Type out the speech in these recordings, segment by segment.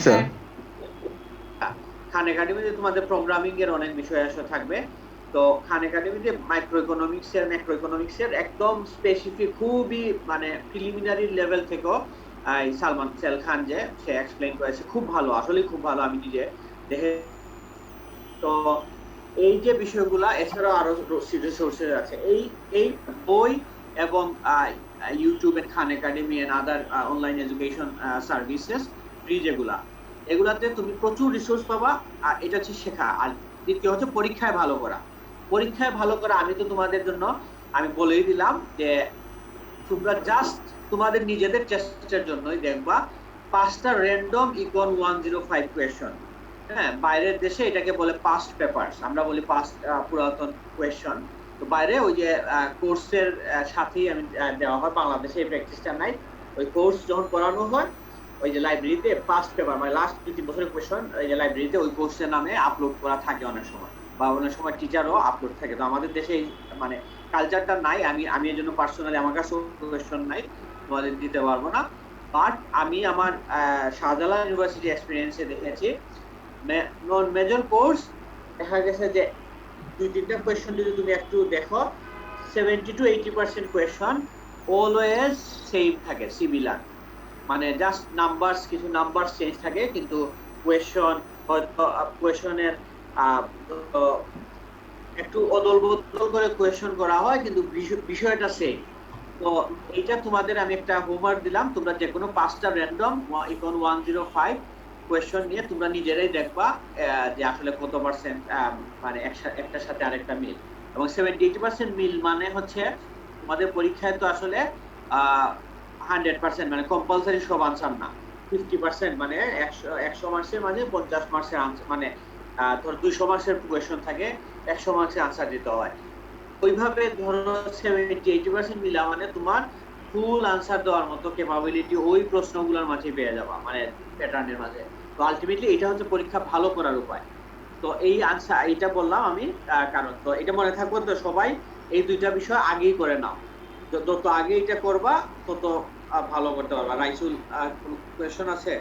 Sir. খান একাডেমিতে তোমাদের programming এর অনেক বিষয় আসলে থাকবে। তো খান একাডেমিতে মাইক্রো ইকোনমিক্স এর ম্যাক্রো ইকোনমিক্স এর একদম স্পেসিফিক খুবই মানে প্রিলিমিনারি লেভেল থেকেও এই সালমান সেল খান যে সে এক্সপ্লেইন করেছে খুব ভালো, আসলে খুব ভালো, আমি নিজে দেখে। তো এই যে বিষয়গুলা এছাড়াও আরো রিসোর্সেস আছে, এই এই বই এবং YouTube and Khan academy and other online education services free যেগুলা, এগুলাতে তুমি প্রচুর রিসোর্স পাবা। আর এটা হচ্ছে শেখা। আর দ্বিতীয় হচ্ছে পরীক্ষায় ভালো করা। পরীক্ষায় ভালো করা আমি তো তোমাদের জন্য আমি বলেই দিলাম যে তোমরা জাস্ট তোমাদের নিজেদের চেষ্টার জন্যই দেখবা 5টা র্যান্ডম ইকন 105 কোয়েশ্চন। হ্যাঁ, বাইরের দেশে এটাকে বলে পাস্ট পেপারস, আমরা বলি পাস্ট পুরাতন কোয়েশ্চন। তো বাইরে ওই যে কোর্সের সাথেই আমি দেওয়া হয়, বাংলাদেশে এই প্র্যাকটিসটা নাই। ওই কোর্স যখন করানো হয় ওই যে লাইব্রেরিতে পাস্ট পেপার মানে লাস্ট 2-3 বছরের কোয়েশ্চন ওই যে লাইব্রেরিতে ওই কোর্সের নামে আপলোড করা থাকে অনেক সময়, বা অনেক সময় টিচারও আপলোড থাকে। তো আমাদের দেশে মানে কালচারটা নাই। আমি এর জন্য পার্সোনালি আমার কাছে কোয়েশ্চন নাই, তোমাদের দিতে পারবো না। বাট আমি আমার শাহজালাল ইউনিভার্সিটি এক্সপিরিয়েন্সে দেখেছি নন মেজর কোর্স দেখা গেছে যে 2-3টা কোয়েশ্চন যদি তুমি একটু দেখো 70-80% কোয়েশ্চন অলওয়েজ সেম থাকে, সিমিলার। মানে জাস্ট নাম্বারস, কিছু নাম্বার চেঞ্জ থাকে, কিন্তু কোয়েশ্চন হয়তো কোয়েশ্চনের একটু অদল বদল করে কোয়েশ্চন করা হয়, কিন্তু বিষয়টা সেম। তো এইটা তোমাদের আমি একটা হোমওয়ার্ক দিলাম, তোমরা যে কোনো 5টা র্যান্ডম ইকন 105 কোয়েশ্চন নিয়ে তোমরা নিজেরাই দেখবা যে আসলে কত পার্সেন্ট মানে একটার সাথে আরেকটা মিল। এবং 70-80% মিল মানে হচ্ছে তোমাদের পরীক্ষায় তো আসলে 100% মানে কম্পালসারি সব আনসার না, 50% মানে 100 মার্কসের মানে 50 মার্কসের আনসার, মানে ধর 200 মার্কসের কোয়েশ্চন থাকে, 100 মার্কসের আনসার দিতে হয়। ওইভাবে ধরো 70-80% মিলা মানে তোমার ফুল আনসার দেওয়ার মতো ক্যাপাবিলিটি ওই প্রশ্নগুলোর মাঝে পেয়ে যাবা, মানে প্যাটার্নের মাঝে। তো আলটিমেটলি এটা হচ্ছে পরীক্ষা ভালো করার উপায়। তো এই আনসার এটা বললাম আমি কারণ তো এটা মনে থাকবো তো সবাই এই দুইটা বিষয় আগেই করে নাও। যত আগে এটা করবা তত ভালো করতে পারবা। রাইসুল, কোন কোয়েশ্চন আছে?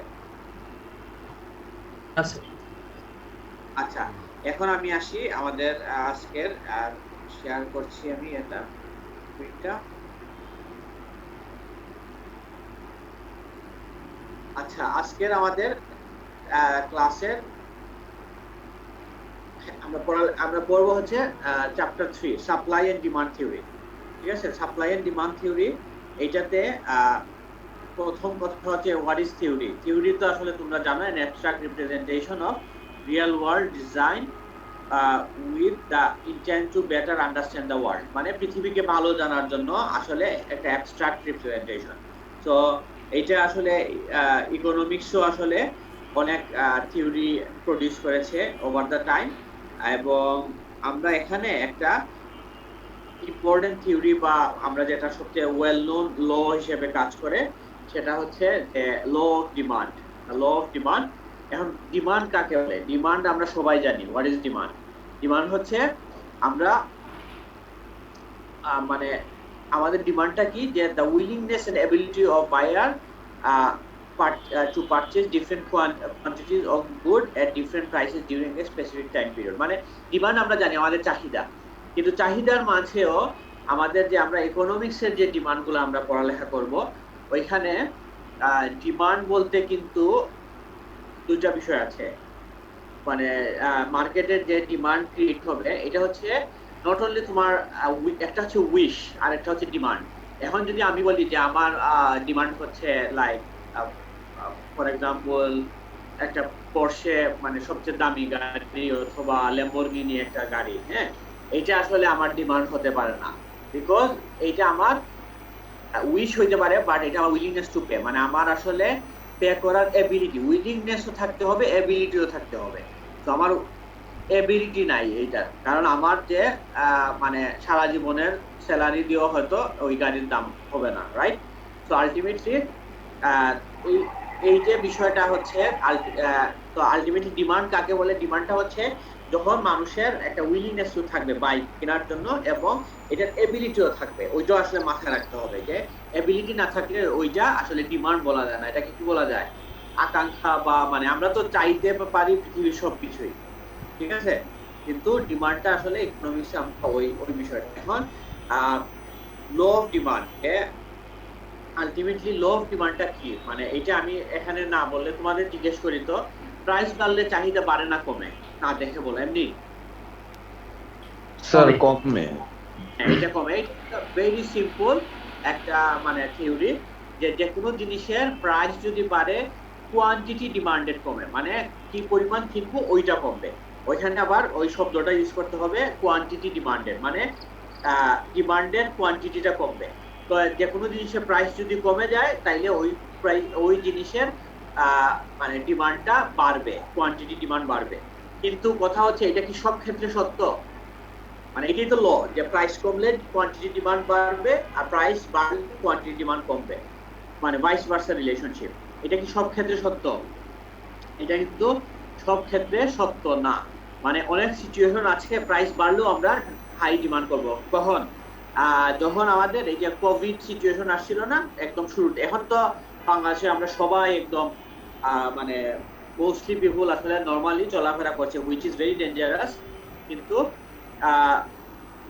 আচ্ছা। আচ্ছা, এখন আমি আসি আমাদের আজকের শেয়ার করছি আমি এটা স্ক্রিনটা। আচ্ছা, আজকের আমাদের ক্লাসের আমরা পড়বো হচ্ছে chapter 3 supply and demand theory. ঠিক আছে, সাপ্লাই এন্ড ডিমান্ড থিওরি। এইটাতে প্রথম কথা হচ্ছে হোয়াট ইজ থিওরি। থিওরি তো আসলে তোমরা জানো, N abstract representation of real world design with the intent to better understand the world, মানে পৃথিবীকে ভালো জানার জন্য আসলে একটা অ্যাবস্ট্রাক্ট রিপ্রেজেন্টেশন। তো এইটা আসলে ইকোনমিক্সও আসলে অনেক থিওরি প্রডিউস করেছে ওভার দ্য টাইম। এবং আমরা এখানে একটা ইম্পর্টেন্ট থিওরি বা আমরা যেটা সবচেয়ে ওয়েল নোন ল হিসেবে কাজ করে সেটা হচ্ছে law of demand. Law of demand. এখন ডিমান্ড কাকে বলে? ডিমান্ড আমরা সবাই জানি। What is demand? ডিমান্ড হচ্ছে আমরা মানে আমাদের ডিমান্ডটা কি, যে the willingness and ability of buyer to purchase different quantities of good at different prices during a specific time period। মানে ডিমান্ড আমরা জানি আমাদের চাহিদা, কিন্তু চাহিদার মাঝেও আমাদের যে আমরা ইকোনমিক্সের যে ডিমান্ডগুলো আমরা পড়ালেখা করব ওইখানে ডিমান্ড বলতে কিন্তু দুইটা বিষয় আছে। মানে মার্কেটের যে ডিমান্ড ক্রিয়েট হবে এটা হচ্ছে নট অনলি তোমার একটা হচ্ছে উইশ আর একটা হচ্ছে ডিমান্ড। এখন যদি আমি বলি যে আমার ডিমান্ড হচ্ছে লাইক ফর এক্সাম্পল একটা পোরশে মানে সবচেয়ে দামি গাড়ি অথবা ল্যাম্বরগিনি একটা গাড়ি, হ্যাঁ, এটা আসলে আমার ডিমান্ড হতে পারে না। বিকজ এইটা আমার উইশ হইতে পারে, বাট এটা আমার উইলিংনেস টু পে, মানে আমার আসলে পে করার এবিলিটি, উইলিংনেসও থাকতে হবে, এবিলিটিও থাকতে হবে। তো আমার এবিলিটি নাই এইটার, কারণ আমার যে মানে সারা জীবনের স্যালারি দিয়েও হয়তো ওই গাড়ির দাম হবে না, রাইট? তো আলটিমেটলি এই এই যে বিষয়টা হচ্ছে তো আলটিমেটলি ডিমান্ড কাকে বলে? ডিমান্ডটা হচ্ছে যখন মানুষের একটা উইলিংনেস থাকবে বাইক কেনার জন্য এবং এটার এবিলিটিও থাকবে, ওইটাও আসলে মাথায় রাখতে হবে যে এবিলিটি না থাকলে ওইটা আসলে ডিমান্ড বলা যায় না, এটাকে কি বলা যায়? আকাঙ্ক্ষা বা মানে আমরা তো চাইতে পারি পৃথিবীর সবকিছুই, ঠিক আছে, কিন্তু ডিমান্ডটা আসলে ইকোনমিক্সে আমরা ওই বিষয়টা এখন law of demand, ultimately law of ডিমান্ডটা কি, মানে এটা আমি এখানে না বললে তোমাদের জিজ্ঞেস করি তো প্রাইস বাড়লে চাহিদা বাড়ে না কমে, না দেখে বলো এমনি স্যার কমে। এটা কমে। এটা ভেরি সিম্পল একটা মানে থিওরি, যে যে কোনো জিনিসের প্রাইস যদি বাড়ে কোয়ান্টিটি ডিমান্ডেড কমে, মানে কি পরিমাণ কিনবো ওইটা কমবে। ওইখানে আবার ওই শব্দটা ইউজ করতে হবে কোয়ান্টিটি ডিমান্ডেড, মানে ডিমান্ডেড কোয়ান্টিটিটা কমবে। তো যে কোনো জিনিসের প্রাইস যদি কমে যায় তাইলে ওই জিনিসের মানে ডিমান্ডটা বাড়বে, কোয়ান্টিটি ডিমান্ড বাড়বে। কিন্তু কথা হচ্ছে এটা কি সব ক্ষেত্রে সত্য? মানে এটাই তো ল, যে প্রাইস কমলে কোয়ান্টিটি ডিমান্ড বাড়বে আর প্রাইস বাড়লে কোয়ান্টিটি ডিমান্ড কমবে, মানে ভাইস ভার্সা রিলেশনশিপ। এটা কি সব ক্ষেত্রে সত্য? এটা কিন্তু সব ক্ষেত্রে সত্য না। মানে অনেক সিচুয়েশন আছে প্রাইস বাড়লেও আমরা হাই ডিমান্ড করব। কখন? যখন আমাদের এই যে কোভিড সিচুয়েশন আসছিল না একদম শুরুতে, এখন তো বাংলাদেশে আমরা সবাই একদম মানে মোস্টলি পিপল আসলে নরমালি চলাফেরা করছে, হুইচ ইজ ভেরি ডেঞ্জারাস। কিন্তু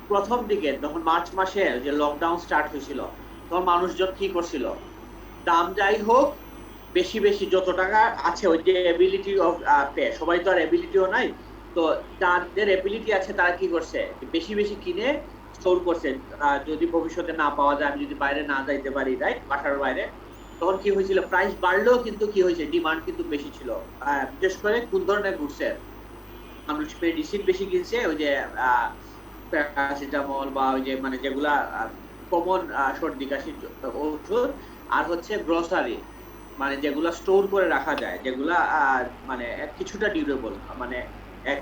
প্রথম দিকে যখন মার্চ মাসে যে লকডাউন স্টার্ট হয়েছিল তখন মানুষজন কি করছিল, দাম যাই হোক বেশি বেশি যত টাকা আছে ওই যে এবিলিটি অফ পে, সবাই তো আর এবিলিটিও নাই, তো যাদের এবিলিটি আছে তারা কি করছে বেশি বেশি কিনে স্টোর করছে, যদি ভবিষ্যতে না পাওয়া যায়, আমি যদি বাইরে না যাইতে পারি, রাইট, বাসার বাইরে, তখন কি হয়েছিল প্রাইস বাড়লেও কিন্তু কি হয়েছে ডিমান্ড কিন্তু বেশি ছিল। বিশেষ করে কোন ধরনের গুডসের, মানুষ মেডিসিন বেশি কিনছে, ওই যে প্যারাসিটামল বা ওই যে মানে যেগুলা কমন সর্দি কাশির ওষুধ, আর হচ্ছে গ্রোসারি, মানে যেগুলা স্টোর করে রাখা যায়, যেগুলা মানে কিছুটা ডিউরেবল, মানে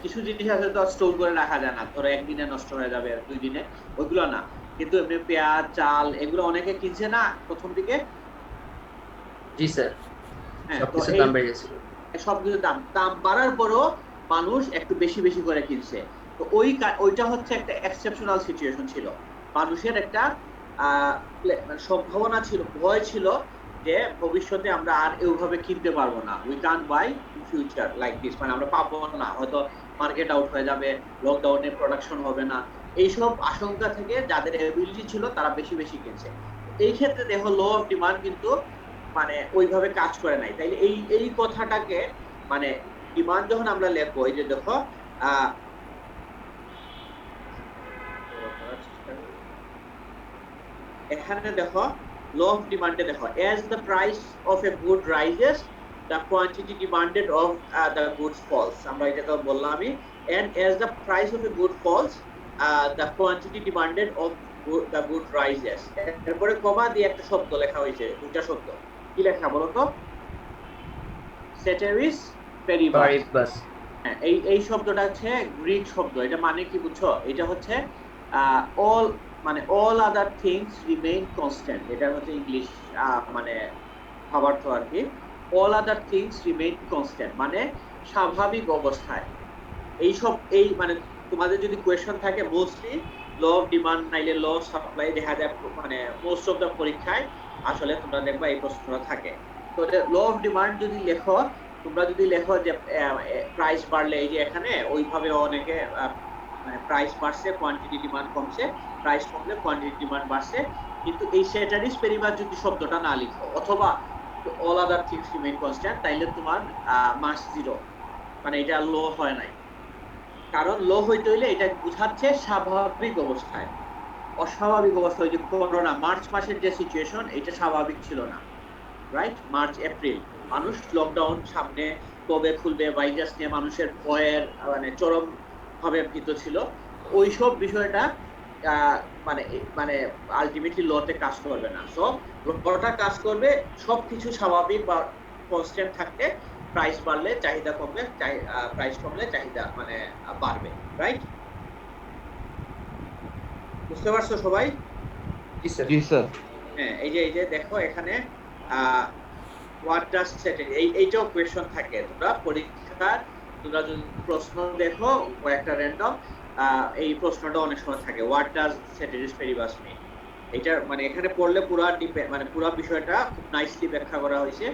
কিছু জিনিস আছে তো স্টোর করে রাখা যায় না, ধরো একদিনে নষ্ট হয়ে যাবে 2 দিনে, ওইগুলো না। কিন্তু এমনি পেঁয়াজ চাল এগুলো অনেকে কিনছে না প্রথম দিকে। জি স্যার, হ্যাঁ, তো সবকিছুর দাম বেড়ে গেছিল। সবকিছুর দাম দাম বাড়ার পরও মানুষ একটু বেশি বেশি করে কিনছে। তো ওইটা হচ্ছে একটা এক্সেপশনাল সিচুয়েশন ছিল, মানুষের একটা মানে সম্ভাবনা ছিল, ভয় ছিল যে ভবিষ্যতে আমরা আর এইভাবে কিনতে পারবো না, we can't by in future like this, মানে আমরা পাবো না, হয়তো মার্কেট আউট হয়ে যাবে, লকডাউনে প্রোডাকশন হবে না, এইসব আশঙ্কা থেকে যাদের এবিলিটি ছিল তারা বেশি বেশি কিনছে। এই ক্ষেত্রে দেখো লো অফ ডিমান্ড কিন্তু মানে ওইভাবে কাজ করে নাই। তাইলে এই কথাটাকে মানে ডিমান্ড যখন আমরা লেখবো, এই যে দেখো এখানে দেখো লো অফ ডিমান্ডে দেখো, as the price of a good rises the quantity demanded of the goods falls, আমরা এটা তো বললাম আমি, and as the price of a good falls the quantity demanded of the good rises। এরপরে কমা দিয়ে একটা শব্দ লেখা হয়েছে, দুটো শব্দ, কি লেখা বলো তো? ceteris paribus। হ্যাঁ, এই শব্দটা হচ্ছে গ্রিক শব্দ, এটা মানে কি বুঝছো? এটা হচ্ছে অল মানে all other things remain constant, এটা হচ্ছে ইংলিশ মানে ভাবার্থ আর কি। all other things remain constant মানে স্বাভাবিক অবস্থায়। এই মানে তোমাদের যদি কোয়েশ্চন থাকে মোস্টলি ল অফ ডিমান্ড নাইলে ল অফ সাপ্লাই দেখা যায়, মানে মোস্ট অফ দ্য পরীক্ষায় আসলে তোমরা দেখবা এই প্রশ্নটা থাকে। তো ল অফ ডিমান্ড যদি লেখো, তোমরা যদি লেখো যে প্রাইস বাড়লে, এই যে এখানে ওইভাবে অনেকে মানে প্রাইস বাড়ছে কোয়ান্টিটি ডিমান্ড কমছে, প্রাইস কমলে কোয়ান্টিটি ডিমান্ড বাড়ছে, কিন্তু এই সেটারিস পেরিবাস যদি শব্দটা না লিখো অথবা all other things remain constant, তাইলে তোমার মার্কস 0, মানে এটা লো হয় নাই। কারণ লো হইতে হইলে এটা বুঝাচ্ছে স্বাভাবিক অবস্থায়, অস্বাভাবিক অবস্থা। ওই যে করোনা মার্চ মাসের যে সিচুয়েশন, এটা স্বাভাবিক ছিল না, রাইট? মার্চ এপ্রিল মানুষ লকডাউন সামনে কবে খুলবে ভাইরাস নিয়ে মানুষের ভয়ের মানে চরম ভাবে ভীত ছিল। ওইসব বিষয়টা মানে মানে আলটিমেটলি লতে কাজ করবে না। সো লটা কাজ করবে সবকিছু স্বাভাবিক বা কনস্ট্যান্ট থাকতে, প্রাইস বাড়লে চাহিদা কমবে, প্রাইস কমলে চাহিদা মানে বাড়বে, রাইট? বুঝতে পারছো সবাই? জি স্যার। হ্যাঁ, এই যে দেখো এখানে হোয়াট ডাজ সেটেল, এইটাও কোয়েশ্চন থাকে, তোমরা পরীক্ষার তোমরা যদি প্রশ্ন দেখো একটা র্যান্ডম, এই প্রশ্নটা অনেক সময় থাকে, হোয়াট ডাজ সেটেরিস পেরিবাস মিন। এটা মানে এখানে পড়লে পুরো মানে পুরো বিষয়টা খুব নাইসলি ব্যাখ্যা করা হয়েছে।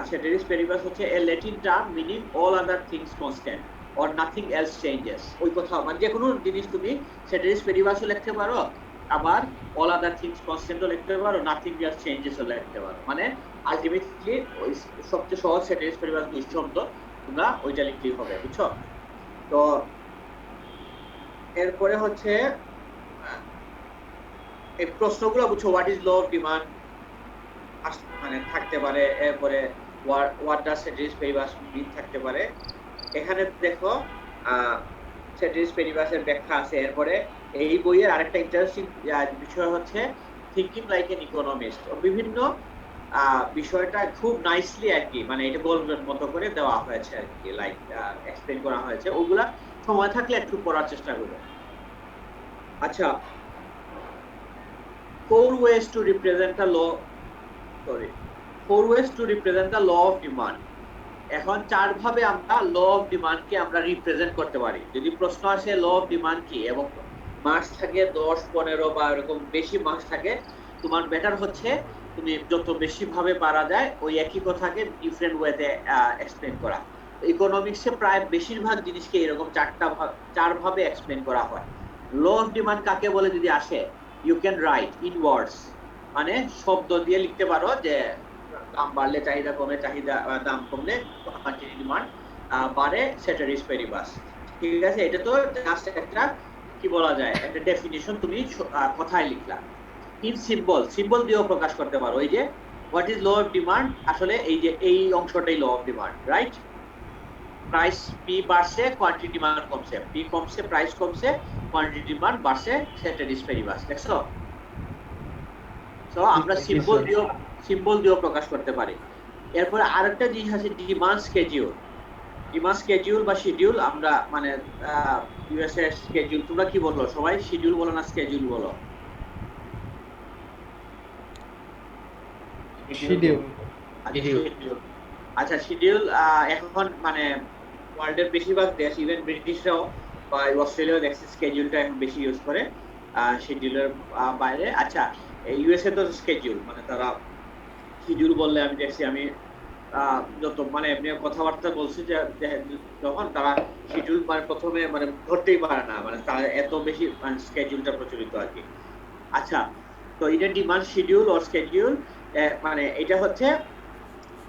ceteris paribus হচ্ছে a Latin term meaning all other things constant or nothing else changes ওই কথা মানে যে কোনো জিনিস তুমি ceteris paribus ও লিখতে পারো আবার all other things constant ও লিখতে পারো nothing else changes ও লিখতে পারো মানে আলটিমেটলি ওই সবচেয়ে সহজ ceteris paribus দুই শব্দ তোমরা ওইটা লিখতেই হবে বুঝছো তো এরপরে হচ্ছে এই প্রশ্নগুলো বুঝছো what is law of demand মানে থাকতে পারে এরপরে what does ceteris paribus mean থাকতে পারে এখানে দেখো ceteris paribus এর ব্যাখ্যা আছে এরপরে এই বইয়ের আরেকটা ইন্টারেস্টিং বিষয় হচ্ছে থিংকিং লাইক এন ইকোনমিস্ট বিভিন্ন বিষয়টা খুব নাইসলি আর কি মানে এটা গল্পের মতো করে দেওয়া হয়েছে আর কি লাইক এক্সপ্লেইন করা হয়েছে ওগুলা সময় থাকলে একটু পড়ার চেষ্টা করবে আচ্ছা 4 ways to represent the law 4 ways to represent the law of demand এখন চার ভাবে আমরা ল অফ ডিমান্ড কে আমরা রিপ্রেজেন্ট করতে পারি যদি প্রশ্ন আসে ল অফ ডিমান্ড কি এবং মার্কস থাকে 10 15 বা এরকম বেশি মার্কস থাকে তোমার বেটার হচ্ছে তুমি যত বেশি ভাবে পারা যায় ওই একই কথাকে ডিফারেন্ট ওয়েতে এক্সপ্লেইন করা ইকোনমিক্সে প্রায় বেশিরভাগ জিনিসকে এরকম চার ভাবে এক্সপ্লেইন করা হয় ল অফ ডিমান্ড কাকে বলে যদি আসে you can write in words মানে শব্দ দিয়ে লিখতে পারো যে দাম বাড়লে চাহিদা কমে চাহিদা দাম কমলে কোয়ান্টিটি ডিমান্ড বাড়ে ceteris paribus ঠিক আছে এটা তো জাস্ট একটা কি বলা যায় একটা ডেফিনিশন তুমি কথায় লিখলা ইন সিম্বল দিয়েও প্রকাশ করতে পারো এই যে what is law of demand আসলে এই যে এই অংশটাই law of demand right price P বাড়ছে কোয়ান্টিটি ডিমান্ড কমছে পি কমছে প্রাইস কমছে কোয়ান্টিটি ডিমান্ড বাড়ছে ceteris paribus দেখছো তো আমরা সিম্বল দিয়েও প্রকাশ করতে পারি এরপর আরেকটা জিনিস আছে ডিমান্ড স্কেডিউল বা শিডিউল আমরা মানে ইউএস এর স্কেডিউল তোমরা কি বলো সবাই শিডিউল বলো না স্কেডিউল বলো আচ্ছা শিডিউল এখন মানে ওয়ার্ল্ডের বেশিরভাগ দেশ ইভেন ব্রিটিশরাও বা অস্ট্রেলিয়াও দেখছে স্কেডিউলটা এখন বেশি ইউজ করে শিডিউলের বাইরে আচ্ছা ইউএসএ তো স্কেডিউল মানে তারা শিডিউল বললে আমি দেখছি আমি যত মানে এমনি কথাবার্তা বলছি যে যখন তারা শিডিউল মানে প্রথমে মানে ধরতেই পারে না মানে তারা এত বেশি মানে স্কেডিউলটা প্রচলিত আর কি আচ্ছা তো এটা ডিমান্ড শিডিউল অর স্কেডিউল মানে এটা হচ্ছে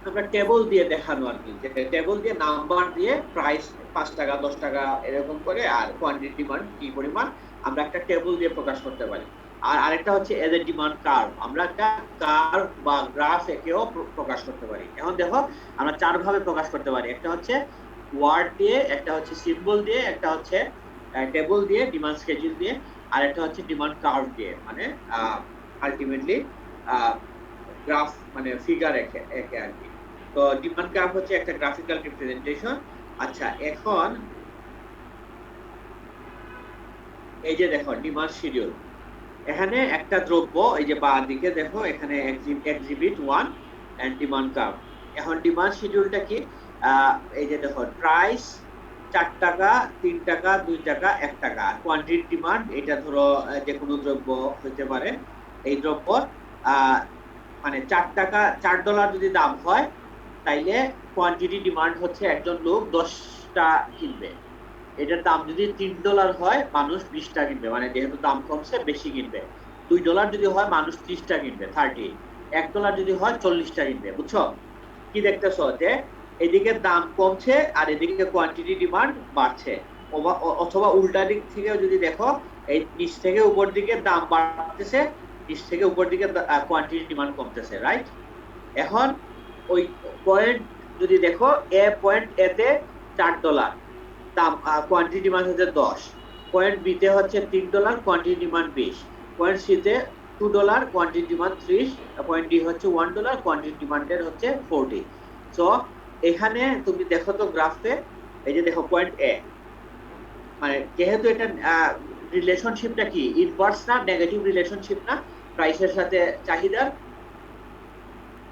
আমরা টেবল দিয়ে দেখানো আর কি যে টেবল দিয়ে নাম্বার দিয়ে প্রাইস 5 টাকা 10 টাকা এরকম করে আর কোয়ান্টিটি ডিমান্ড কি পরিমাণ আমরা একটা টেবল দিয়ে প্রকাশ করতে পারি আর আরেকটা হচ্ছে এজ এ ডিমান্ড কার্ভ আমরা একটা কার্ভ বা গ্রাফ একেও প্রকাশ করতে পারি এখন দেখো আমরা চার ভাবে প্রকাশ করতে পারি একটা হচ্ছে ওয়ার্ড দিয়ে একটা হচ্ছে সিম্বল দিয়ে একটা হচ্ছে টেবল দিয়ে ডিমান্ড স্কেডিউল দিয়ে আর একটা হচ্ছে ডিমান্ড কার্ভ দিয়ে মানে আলটিমেটলি গ্রাফ মানে ফিগার একে আর কি তো ডিমান্ড কার্ভ হচ্ছে একটা গ্রাফিক্যাল রিপ্রেজেন্টেশন আচ্ছা এখন এই যে দেখো ডিমান্ড শিডিউল এখানে একটা দ্রব্য এই যে বাম দিকে দেখো এখানে এক্সিবিট 1 এন্ড ডিমান্ড কার্ভ এখন ডিমান্ড শিডিউলটা কি এই যে দেখো প্রাইস 4 টাকা 3 টাকা 2 টাকা 1 টাকা কোয়ান্টিটি ডিমান্ড এটা ধরো যে কোনো দ্রব্য হতে পারে এই দ্রব্য মানে 4 টাকা $4 যদি দাম হয় তাইলে কোয়ান্টিটি ডিমান্ড হচ্ছে একজন লোক 10টা কিনবে এটার দাম যদি $3 হয় মানুষ 20টা কিনবে মানে যেহেতু দাম কমছে বেশি কিনবে $2 যদি হয় মানুষ 30টা কিনবে 30 $1 যদি হয় 40টা কিনবে বুঝছো কি দেখতেছো যে এদিকে দাম কমছে আর এদিকে কোয়ান্টিটি ডিমান্ড বাড়ছে অথবা উল্টা দিক থেকে যদি দেখো এই নিচ থেকে উপর দিকে দাম বাড়তেছে নিচ থেকে উপর দিকে কোয়ান্টিটি ডিমান্ড কমতেছে রাইট এখন ওই পয়েন্ট যদি দেখো এ পয়েন্ট এ তে $4 দাম কোয়ান্টিটি ডিমান্ড হচ্ছে 10 পয়েন্ট বি তে হচ্ছে $3 কোয়ান্টিটি ডিমান্ড 20 পয়েন্ট সি তে $2 কোয়ান্টিটি ডিমান্ড 30 পয়েন্ট ডি হচ্ছে $1 কোয়ান্টিটি ডিমান্ডের হচ্ছে 40 সো এখানে তুমি দেখো তো গ্রাফে এই যে দেখো পয়েন্ট এ মানে যেহেতু এটা রিলেশনশিপটা কি ইনভার্স না নেগেটিভ রিলেশনশিপ না প্রাইসের সাথে চাহিদার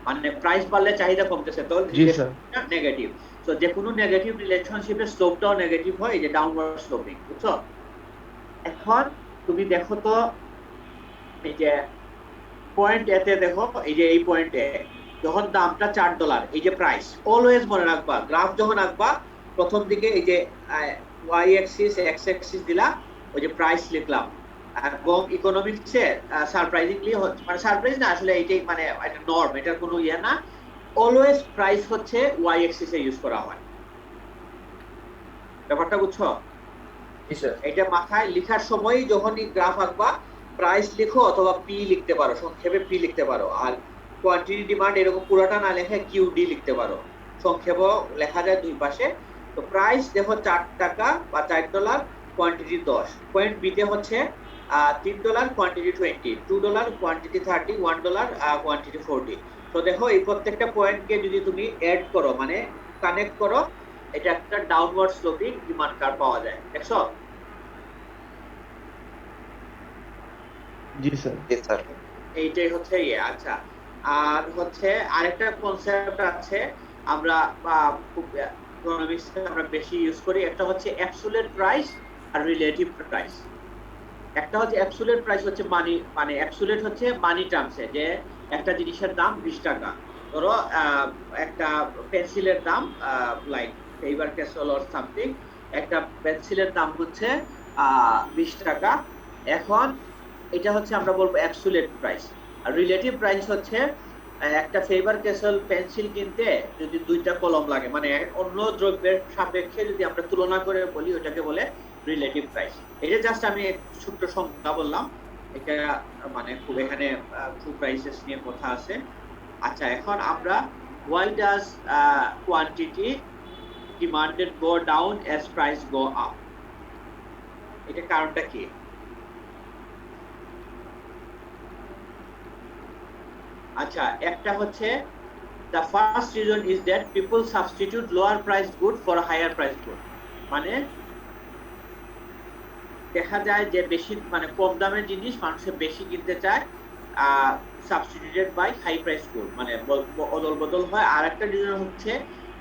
মানে প্রাইস বাড়লে চাহিদা কমতেছে তো রিলেশনটা নেগেটিভ সো যে কোনো নেগেটিভ রিলেশনশিপের স্লোপটাও নেগেটিভ হয় এই যে ডাউনওয়ার্ড স্লোপিং বুঝছো এখন তুমি দেখো তো এই যে পয়েন্ট এ তে দেখো এই যে এই পয়েন্ট এ যখন দামটা $4, এই যে প্রাইস, অলওয়েজ মনে রাখবা গ্রাফ যখন আঁকবা প্রথম দিকে এই যে ওয়াই অ্যাক্সিস এক্স অ্যাক্সিস দিলা, ওই যে প্রাইস লিখলাম। এবং ইকোনমিক্সে সারপ্রাইজিংলি, মানে সারপ্রাইজ না আসলে এইটাই, মানে একটা নর্ম, এটার কোনো ইয়ে না, অলওয়েজ প্রাইস হচ্ছে ওয়াই অ্যাক্সিসে ইউজ করা হয়। ব্যাপারটা বুঝছো? জি স্যার। এটা মাথায় লেখার সময় যখনই গ্রাফ আঁকবা প্রাইস লিখো অথবা পি লিখতে পারো, সংক্ষেপে পি লিখতে পারো। আর কোয়ান্টিটি ডিমান্ড এরকম পুরোটা না লেখে কিউডি লিখতে পারো, সংক্ষেপ লেখা যায় দুই পাশে। তো প্রাইস দেখো $4 বা $4, কোয়ান্টিটি 10, পয়েন্ট বি তে হচ্ছে $3, কোয়ান্টিটি 20, $2, কোয়ান্টিটি 30, $1, কোয়ান্টিটি 40। তো দেখো এই প্রত্যেকটা পয়েন্টকে যদি তুমি অ্যাড করো, মানে কানেক্ট করো, এটা একটা ডাউনওয়ার্ড স্লোপিং ডিমান্ড কার্ভ পাওয়া যায়। দেখছো? জি স্যার। জি স্যার। এইটাই হচ্ছে ইয়ে। আচ্ছা, আর হচ্ছে আরেকটা কনসেপ্ট আছে আমরা খুব ইকোনমিক্সে আমরা বেশি ইউজ করি, একটা হচ্ছে অ্যাবসলিউট প্রাইস আর রিলেটিভ প্রাইস। একটা হচ্ছে অ্যাবসলিউট প্রাইস হচ্ছে মানি, মানে অ্যাবসলিউট হচ্ছে মানি টার্মসে, যে একটা জিনিসের দাম 20 টাকা। ধরো একটা পেন্সিলের দাম like Faber Castell or something, একটা পেন্সিলের দাম হচ্ছে 20 টাকা। এখন এটা হচ্ছে আমরা বলবো অ্যাবসলিউট প্রাইস। আর রিলেটিভ প্রাইস হচ্ছে একটা ফেভার ক্যাসল পেন্সিল কিনতে যদি 2টা কলম লাগে, মানে অন্য দ্রব্যের সাপেক্ষে যদি আমরা তুলনা করে বলি, ওটাকে বলে রিলেটিভ প্রাইস। এটা জাস্ট আমি ছোট্ট সংজ্ঞা বললাম, এটা মানে খুব এখানে ট্রু প্রাইসেস নিয়ে কথা আছে। আচ্ছা, এখন আমরা why does quantity demanded go down as price go up, এটা কারণটা কি? আচ্ছা, একটা হচ্ছে the first reason is that people substitute lower priced good for a higher priced good, মানে দেখা যায় যে বেশি, মানে কম দামের জিনিস মানুষে বেশি কিনতে চায়, substituted by high price good, মানে অদল বদল হয়। আর একটা রিজন হচ্ছে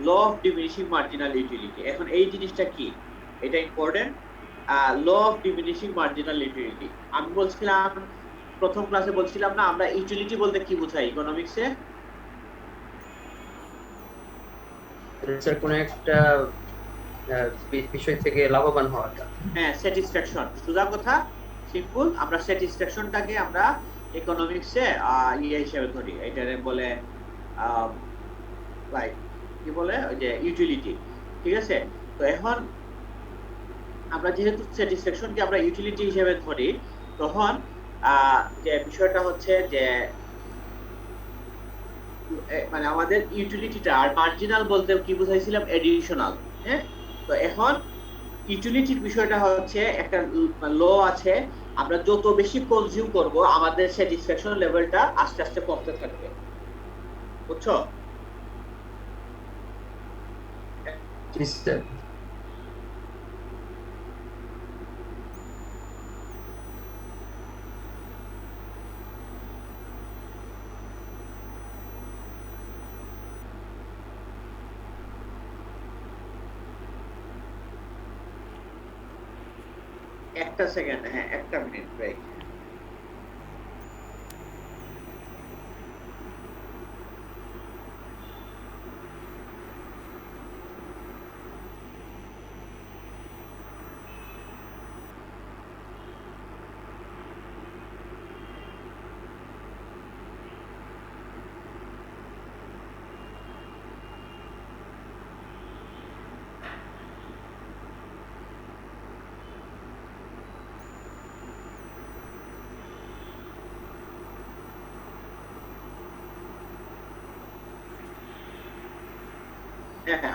law of diminishing marginal utility. এখন এই জিনিসটা কি, এটা important. Law of diminishing marginal utility আমি বলছিলাম প্রথম ক্লাসে, বলছিলাম না আমরা ইউটিলিটি বলতে কি বোঝাই ইকোনমিক্সে? স্যার কোন একটা বিষয় থেকে লাভবান হওয়াটা। হ্যাঁ, স্যাটিসফ্যাকশন, সোজা কথা, সিম্পল। আমরা স্যাটিসফ্যাকশনটাকে আমরা ইকোনমিক্সে ইয়ে হিসেবে ধরি, এটারে বলে লাইক কি বলে, ওই যে ইউটিলিটি। ঠিক আছে? তো এখন আমরা যেহেতু স্যাটিসফ্যাকশনকে আমরা ইউটিলিটি হিসেবে ধরি, তখন যে বিষয়টা হচ্ছে যে মানে আমাদের ইউটিলিটিটা, আর মার্জিনাল বলতে কি বুঝাইছিলাম, এডিশনাল। হ্যাঁ, তো এখন ইউটিলিটির বিষয়টা হচ্ছে একটা ল আছে, আমরা যত বেশি কনজিউম করব আমাদের স্যাটিসফ্যাকশন লেভেলটা আস্তে আস্তে কমতে থাকবে। বুঝছো? জি স্যার। একটা সেকেন্ড, হ্যাঁ একটা মিনিট ব্রেক।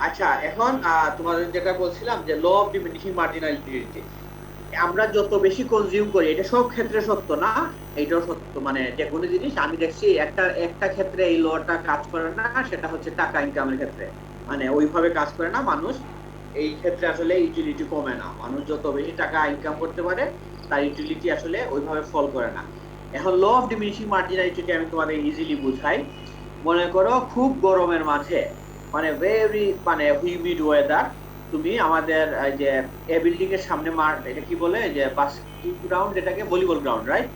আচ্ছা, এখন তোমাদের যেটা বলছিলাম যে law of diminishing marginal utility, আমরা যত বেশি কনজিউম করি, এটা সব ক্ষেত্রে সত্য না, এটাও সত্য, মানে যে কোনো জিনিস আমি দেখছি একটা ক্ষেত্রে এই লটা কাজ করে না, সেটা হচ্ছে টাকা ইনকামের ক্ষেত্রে, মানে ওইভাবে কাজ করে না মানুষ। এই ক্ষেত্রে আসলে ইউটিলিটি কমে না, মানুষ যত বেশি টাকা ইনকাম করতে পারে তার ইউটিলিটি আসলে ওইভাবে ফল করে না। এখন law of diminishing marginal utility আমি তোমাদের ইজিলি বুঝাই। মনে করো খুব গরমের মাঝে, মানে ভেরি মানে হিউমিড ওয়েদার, তুমি আমাদের যে এ বিল্ডিং এর সামনে মাঠ, এটা কি বলে যে বাস্কেট গ্রাউন্ড, এটাকে ভলিবল গ্রাউন্ড, রাইট?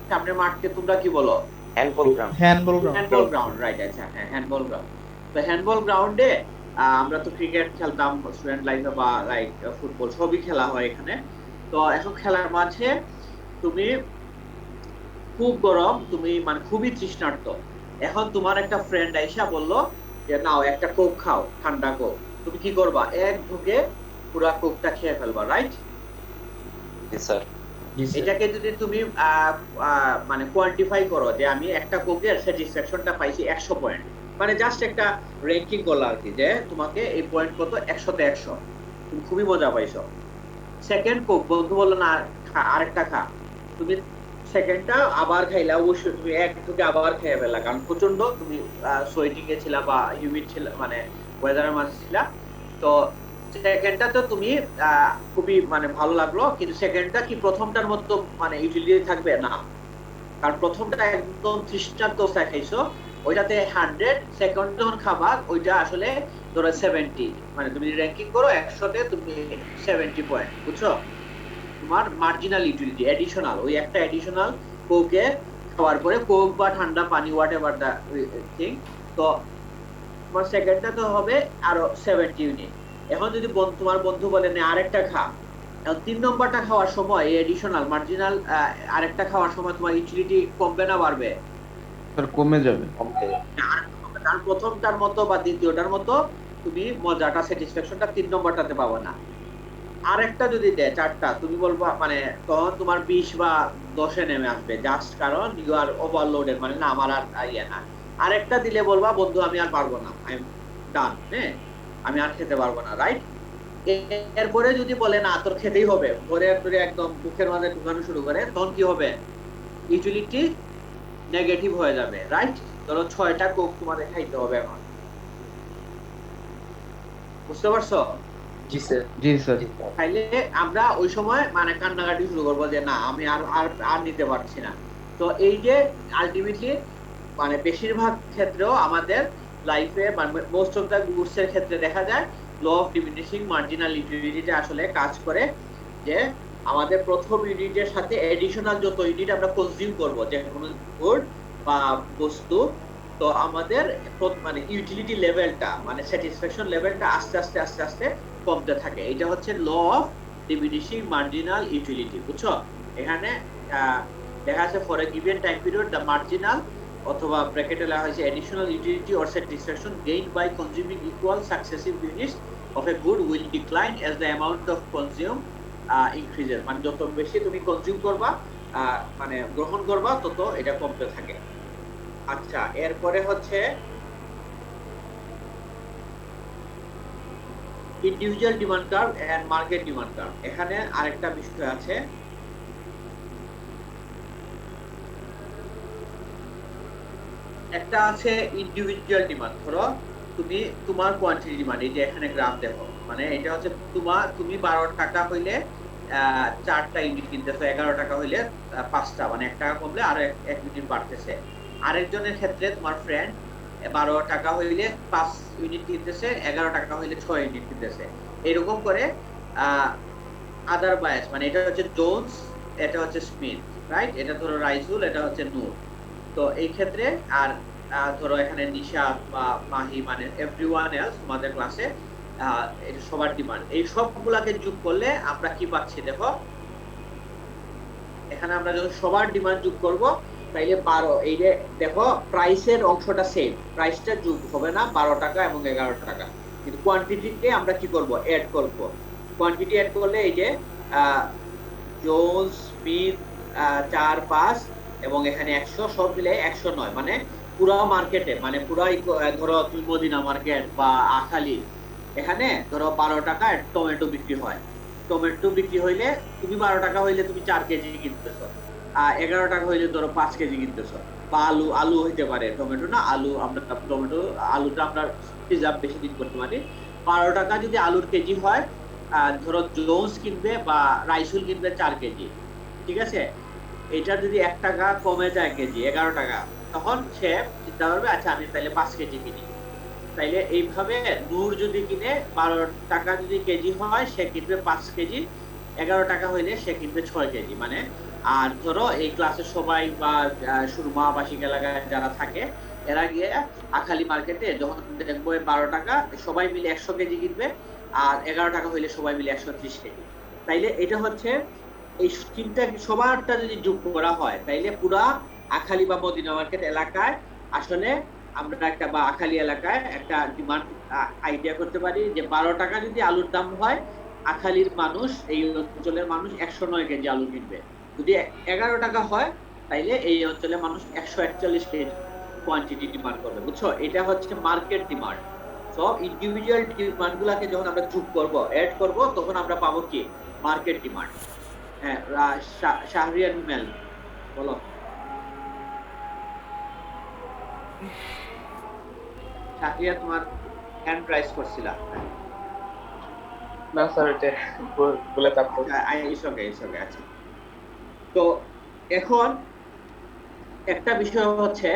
সামনের মাঠকে তোমরা কি বলো? Handball ground. Handball ground, right. আচ্ছা, হ্যাঁ, হ্যান্ডবল গ্রাউন্ড। তো হ্যান্ডবল গ্রাউন্ডে আমরা তো ক্রিকেট খেলতাম স্টুডেন্ট লাইফে, বা লাইক ফুটবল সবই খেলা হয় এখানে। তো এখন খেলার মাঝে তুমি খুব গরম, তুমি মানে খুবই তৃষ্ণার্ত। এখন তোমার একটা ফ্রেন্ড আইসা বললো যে নাও একটা কোক খাও, ঠান্ডা কোক। তুমি কি করবা? এক ঢুকে পুরা কোকটা খেয়ে ফেলবা, রাইট? জি স্যার। জি স্যার। এটাকে যদি তুমি মানে কোয়ান্টিফাই করো যে আমি একটা কোকের স্যাটিসফ্যাকশনটা পাইছি 100 পয়েন্ট, মানে জাস্ট একটা র্যাঙ্কিং করলা আর কি, যে তোমাকে এই পয়েন্ট কত, 100 তে 100, তুমি খুবই মজা পাইছো। সেকেন্ড কোক বন্ধু বললো না আরেকটা খা, তুমি সেকেন্ডটা আবার খাইলা, অবশ্যই তুমি এক থেকে আবার খেয়ে ফেললা, কারণ প্রচন্ড তুমি সোয়েটিং এ ছিলা বা হিউমিড ছিল, মানে ওয়েদারের মাঝে ছিলা। তো সেকেন্ডটা তো তুমি খুবই মানে ভালো লাগলো, কিন্তু সেকেন্ডটা কি প্রথমটার মতো মানে ইউটিলিটি থাকবে না, কারণ প্রথমটা একদম তৃষ্ণার্ত অবস্থায় খাইছো, ওইটাতে 100, সেকেন্ড যখন খাবা ওইটা আসলে ধরো 70, মানে তুমি র্যাঙ্কিং করো 100 তে তুমি 70 পয়েন্ট, বুঝছো? তোমার মার্জিনাল ইউটিলিটি এডিশনাল, ওই একটা এডিশনাল কোকে খাওয়ার পরে, কোক বা ঠান্ডা পানি হোয়াট এভার দ্য থিং, তো তোমার সেকেন্ডটা তো হবে আরো 70 ইউনিট। এখন যদি তোমার বন্ধু বলে না আরেকটা খা, এখন 3 নম্বরটা খাওয়ার সময় এডিশনাল মার্জিনাল আরেকটা খাওয়ার সময় তোমার ইউটিলিটি কমবে না বাড়বে? স্যার কমে যাবে। কারণ প্রথমটার মতো বা দ্বিতীয়টার মতো তুমি মজাটা স্যাটিসফ্যাকশনটা 3 নম্বরটাতে পাবো না। আরেকটা যদি দেয় 4টা, তুমি বলবা মানে তখন তোমার 20 বা 10-এ নেমে আসবে, জাস্ট কারণ ইউ আর ওভারলোডেড, মানে না আমার আর ইয়ে না। আরেকটা দিলে বলবা বন্ধু আমি আর পারবো না, আই এম ডান, হ্যাঁ আমি আর খেতে পারবো না, রাইট? এরপরে যদি বলে না তোর খেতেই হবে, ভরে ধরে একদম মুখের মাঝে ঢুকানো শুরু করে, তখন কি হবে? ইউটিলিটি নেগেটিভ হয়ে যাবে, রাইট? ধরো 6টা কোক তোমাদের খাইতে হবে এখন, বুঝতে পারছো? জি স্যার। জি স্যার। তাইলে আমরা ওই সময় মানে কান্নাকাটি শুরু করবো যে না আমি আর আর আর নিতে পারছি না। তো এই যে আলটিমেটলি মানে বেশিরভাগ ক্ষেত্রেও আমাদের লাইফে মোস্ট অফ দ্য গুডস এর ক্ষেত্রে দেখা যায় ল অফ ডিমিনিশিং মার্জিনাল ইউটিলিটিটা আসলে কাজ করে, যে আমাদের প্রথম ইউনিটের সাথে এডিশনাল যত ইউনিট আমরা কনজিউম করব যে কোনো গুড বা বস্তু, তো আমাদের মানে ইউটিলিটি লেভেলটা মানে স্যাটিসফ্যাকশন লেভেলটা আস্তে আস্তে আস্তে আস্তে কমতে থাকে। এটা হচ্ছে law of diminishing marginal utility, বুঝছো? এখানে দেখা আছে for a given time period the marginal অথবা ব্র্যাকেটে লেখা হয়েছে additional utility or satisfaction gained by consuming equal successive units of a good will decline as the amount of consume increases, মানে যত বেশি তুমি কনজিউম করবা মানে গ্রহণ করবা তত এটা কমতে থাকে। আচ্ছা, এরপরে হচ্ছে individual demand curve and market demand curve. এখানে আরেকটা বিষয় আছে, একটা আছে ইন্ডিভিজুয়াল ডিমান্ড। ধরো তুমি তোমার কোয়ান্টিটি ডিমান্ড, এই যে এখানে গ্রাফ দেখো, মানে এটা হচ্ছে তুমি 12 টাকা হইলে 4টা ইউনিট কিনতেছো, 11 টাকা হইলে 5টা, মানে 1 টাকা কমলে আরো 1 ইউনিট বাড়তেছে। আরেকজনের ক্ষেত্রে তোমার ফ্রেন্ড 12 টাকা হইলে 5 ইউনিট কিনতেছে, 11 টাকা হইলে 6 ইউনিট কিনতেছে, এরকম করে আদার বায়াস, মানে এটা হচ্ছে জোনস, এটা হচ্ছে স্মিথ, রাইট? এটা ধরো রাইসুল, এটা হচ্ছে নূর। তো এই ক্ষেত্রে আর ধরো এখানে নিশাত বা মাহি, মানে এভরিওয়ান এলস তোমাদের ক্লাসে এটা সবার ডিমান্ড, এই সবগুলাকে যোগ করলে আমরা কি পাচ্ছি দেখো, এখানে আমরা যখন সবার ডিমান্ড যোগ করব তাইলে 12, এই যে দেখো প্রাইসের অংশটা সেম, প্রাইসটা যোগ হবে না 12 টাকা এবং 11 টাকা, কিন্তু কোয়ান্টিটিতে আমরা কি করব, অ্যাড করব। কোয়ান্টিটি অ্যাড করলে এই যে জোন্স, স্মিথ 4, 5 এবং এখানে 100, সব মিলে 109, মানে পুরো মার্কেটে, মানে পুরাই ধরো তুমি মদিনা মার্কেট বা আখালি, এখানে ধরো 12 টাকায় টমেটো বিক্রি হয়। টমেটো বিক্রি হইলে তুমি 12 টাকা হইলে তুমি 4 কেজি কিনতেছো, 11 টাকা হইলে ধরো 5 কেজি কিনতেছো। বা আলু হইতে পারে, টমেটো না আলু, আমরা আলুটা আমরা প্রিজার্ভ বেশি দিন করতে পারি। 12 টাকা যদি আলুর কেজি হয়, ধরো জোন্স কিনবে বা রাইসুল কিনবে 4 কেজি, ঠিক আছে? এটা যদি 1 টাকা কমে যায় কেজি 11 টাকা, তখন সে চিন্তা করবে আচ্ছা আমি তাহলে 5 কেজি কিনি। তাইলে এইভাবে নূর যদি কিনে 12 টাকা যদি কেজি হয়, সে কিনবে 5 কেজি, 11 টাকা হইলে সে কিনবে 6 কেজি, মানে আর ধরো এই ক্লাসে সবাই বা সুরমা বাসিক এলাকায় যারা থাকে এরা গিয়ে আখালি মার্কেটে যখন দেখবো 12 টাকা সবাই মিলে 100 কেজি কিনবে, আর 11 টাকা হইলে সবাই মিলে 130 কেজি। তাইলে এটা হচ্ছে এই তিনটা সবারটা যদি যোগ করা হয় তাইলে পুরা আখালি বা মদিনা মার্কেট এলাকায় আসলে আমরা একটা বা আখালি এলাকায় একটা ডিমান্ড আইডিয়া করতে পারি যে 12 টাকা যদি আলুর দাম হয়, আখালির মানুষ এই অঞ্চলের মানুষ 109 কেজি আলু কিনবে। যদি 11 টাকা হয় তাইলে এই অঞ্চলের মানুষ 141 কেজি কোয়ান্টিটি ডিমান্ড করবে। বুঝছো, এটা হচ্ছে মার্কেট ডিমান্ড। সব ইন্ডিভিজুয়াল ডিমান্ড গুলাকে যখন আমরা যোগ করব, এড করব, তখন আমরা পাবো কি মার্কেট ডিমান্ড। হ্যাঁ, শাহরিয়ার মেল বলো। শাহরিয়া তোমার হ্যান্ড রাইজ করছিলা? না স্যার, এটা বলে থাকতো। আচ্ছা, তো এখন একটা বিষয় হচ্ছে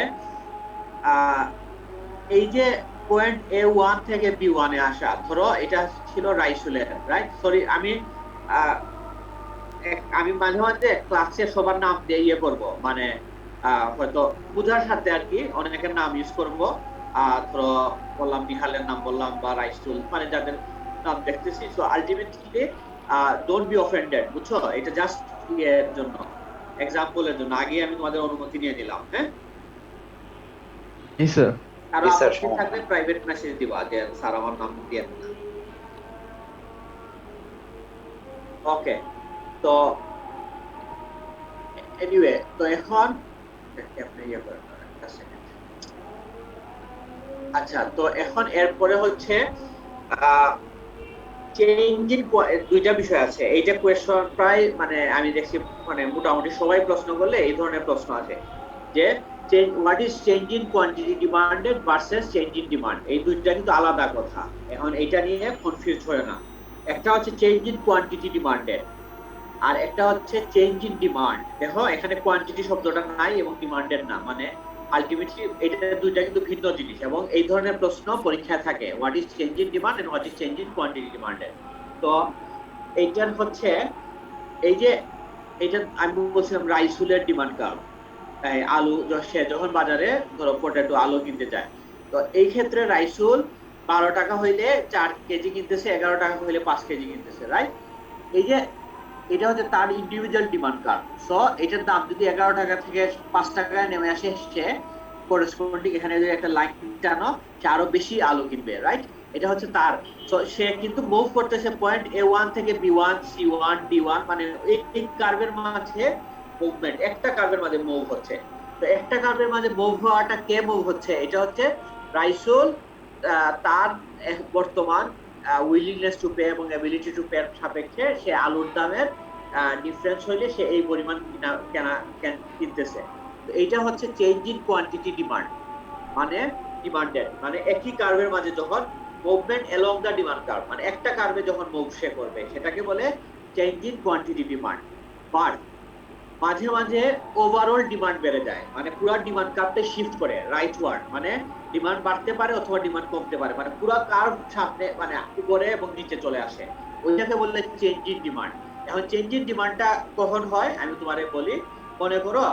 এই যে পয়েন্ট A1 থেকে B1 এ আসা, ধরো এটা ছিল রাইসুলের, রাইট? সরি, আমি মাঝে মাঝে ক্লাসে সবার নাম দিয়ে ইয়ে করবো, মানে হয়তো পূজার সাথে আর কি অনেকের নাম ইউজ করবো। ধরো বললাম নিহালের নাম বললাম বা রাইসুল, মানে যাদের নাম দেখতেছি। So ultimately don't be offended, বুঝছো? এটা জাস্ট এর জন্য, এক্সাম্পলের জন্য। আগে আমি তোমাদের অনুমতি নিয়ে নিলাম। হ্যাঁ, জি স্যার। আর আপত্তি থাকলে প্রাইভেট মেসেজ দিবা যে স্যার আমার নাম দিয়ে দেন। ওকে, তো এনিওয়ে, তো এখন আপনি ইয়ে করেন, একটা সেকেন্ড। আচ্ছা, তো এখন এরপরে হচ্ছে চেঞ্জিং দুইটা বিষয় আছে। এইটা কোয়েশ্চন প্রায় মানে আমি দেখছি মানে মোটামুটি সবাই প্রশ্ন করলে এই ধরনের প্রশ্ন আছে যে what is change in quantity demanded versus change in demand. এই দুইটা কিন্তু আলাদা কথা, এখন এইটা নিয়ে কনফিউজ হয় না। একটা হচ্ছে চেঞ্জ ইন কোয়ান্টিটি ডিমান্ডেড, আর একটা হচ্ছে চেঞ্জ ইন ডিমান্ড। দেখো এখানে কোয়ান্টিটি শব্দটা নাই এবং ডিমান্ডেড না, মানে আলটিমেটলি এটা দুইটা কিন্তু ভিন্ন জিনিস। এবং এই ধরনের প্রশ্ন পরীক্ষায় থাকে, what is change in demand and what is change in quantity demanded. তো এইটার হচ্ছে এই যে এটা আমি বলছিলাম রাইসুলের ডিমান্ড কার্ভ, আলু সে যখন বাজারে ধরো পটেটো আলু কিনতে যায়, তো এই ক্ষেত্রে রাইসুল 12 টাকা হইলে 4 কেজি কিনতেছে, 11 টাকা হইলে 5 কেজি কিনতেছে, রাইট? এই যে এটা হচ্ছে তার ইন্ডিভিজুয়াল ডিমান্ড কার্ভ। সো এটার দাম যদি 11 টাকা থেকে 5 টাকায় নেমে আসে, সে করেসপন্ডিং এখানে যদি একটা লাইন টানো, সে আরো বেশি আলু কিনবে, রাইট? এটা হচ্ছে তার। সো সে কিন্তু মুভ করতেছে পয়েন্ট A1 থেকে B1, C1, D1, মানে এই কার্ভের মাঝে মুভমেন্ট, একটা কার্ভের মাঝে মুভ হচ্ছে। তো একটা কার্ভের মাঝে মুভ হওয়াটা কে মুভ হচ্ছে? এটা হচ্ছে রাইসুল। তার বর্তমান উইলিংনেস টু পে এবং এবিলিটি টু পে সাপেক্ষে সে আলুর দামের ডিফারেন্স হইলে সে এই পরিমাণ কিনতেছে। তো এইটা হচ্ছে চেঞ্জ ইন কোয়ান্টিটি ডিমান্ড, মানে ডিমান্ডেড, মানে একই কার্ভের মাঝে যখন মুভমেন্ট অ্যালং দা ডিমান্ড কার্ভ, মানে একটা কার্ভে যখন মুভ সে করবে সেটাকে বলে change in quantity demand. But মাঝে মাঝে ওভারঅল ডিমান্ড বেড়ে যায়, মানে পুরো ডিমান্ড কার্ভটা শিফট করে রাইটওয়ার্ড, মানে ডিমান্ড বাড়তে পারে অথবা ডিমান্ড কমতে পারে, মানে পুরো কার্ভ সামনে মানে উপরে এবং নিচে চলে আসে, ওইটাকে বললে চেঞ্জ ইন ডিমান্ড। এখন চেঞ্জ ইন ডিমান্ডটা কখন হয় আমি তোমারে বলি। মনে করো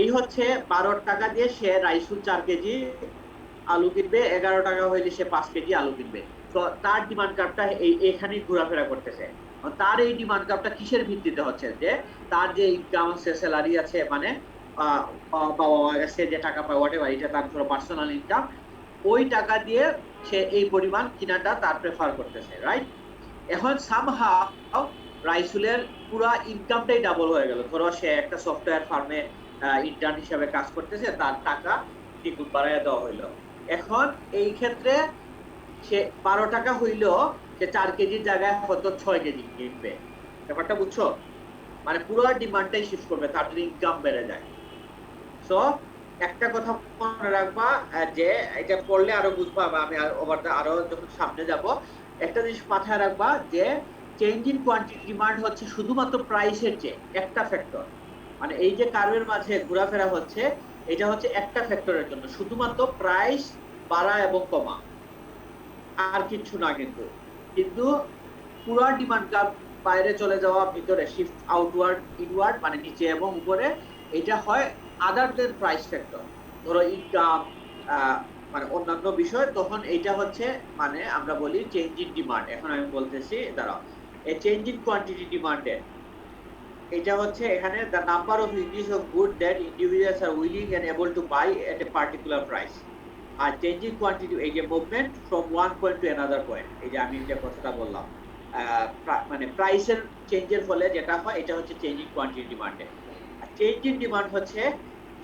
এই হচ্ছে 12 টাকা দিয়ে সে রাইসুল 4 কেজি আলু কিনবে, 11 টাকা হইলে সে 5 কেজি আলু কিনবে। তো তার ডিমান্ড কার্ভটা এখানেই ঘোরাফেরা করতেছে। তার এই ডিমান্ড কার্ভটা কিসের ভিত্তিতে হচ্ছে? যে তার যে ইনকাম আছে, স্যালারি আছে, মানে বাবা মার কাছে যে টাকা পায় হোয়াটএভার, এটা তার পুরো পার্সোনাল ইনকাম, ওই টাকা দিয়ে সে এই পরিমাণ কিনাটা তার প্রেফার করতেছে, রাইট? এখন সামহাউ রাইসুলের পুরো ইনকামটাই ডাবল হয়ে গেল। ধরো সে একটা সফটওয়্যার ফার্মে ইন্টার্ন হিসেবে কাজ করতেছে, তার টাকা দ্বিগুণ বাড়াইয়া দেওয়া হইলো। এখন এই ক্ষেত্রে সে 12 টাকা হইলো, সে 4 কেজির জায়গায় হয়তো 6 কেজি কিনবে। ব্যাপারটা বুঝছো? মানে পুরো ডিমান্ডটাই শিফট করবে তার যদি ইনকাম বেড়ে যায়। সো একটা কথা মনে রাখবা, যে এটা পড়লে আরো বুঝবা, বা আমি আরো যখন সামনে যাব একটা জিনিস মাথায় রাখবা, যে চেঞ্জ ইন কোয়ান্টিটি ডিমান্ড হচ্ছে শুধুমাত্র প্রাইসের চেয়ে একটা ফ্যাক্টর। মানে এই যে কার্ভের মাঝে ঘোরাফেরা হচ্ছে, এটা হচ্ছে একটা ফ্যাক্টরের জন্য, শুধুমাত্র প্রাইস বাড়া এবং কমা, আর কিছু না। কিন্তু পুরো ডিমান্ড কার্ভ বাইরে চলে যাওয়া, ভিতরে শিফট আউটওয়ার্ড ইনওয়ার্ড মানে নিচে এবং উপরে, এটা হয় আদার দেন প্রাইস ফ্যাক্টর। ধরো ইনকাম মানে অন্যান্য বিষয়, তখন এইটা হচ্ছে মানে আমরা বলি চেঞ্জ ইন ডিমান্ড। এখন আমি বলতেছি দাঁড়াও, এই চেঞ্জ ইন কোয়ান্টিটি ডিমান্ডে এটা হচ্ছে এখানে the number of units of good that individuals are willing and able to buy at a particular price. আর চেঞ্জ ইন কোয়ান্টিটি এই যে movement from one point to another point, এই যে আমি যে কথাটা বললাম মানে প্রাইসের চেঞ্জের ফলে যেটা হয় এটা হচ্ছে চেঞ্জ ইন কোয়ান্টিটি ডিমান্ডে। আর চেঞ্জ ইন ডিমান্ড হচ্ছে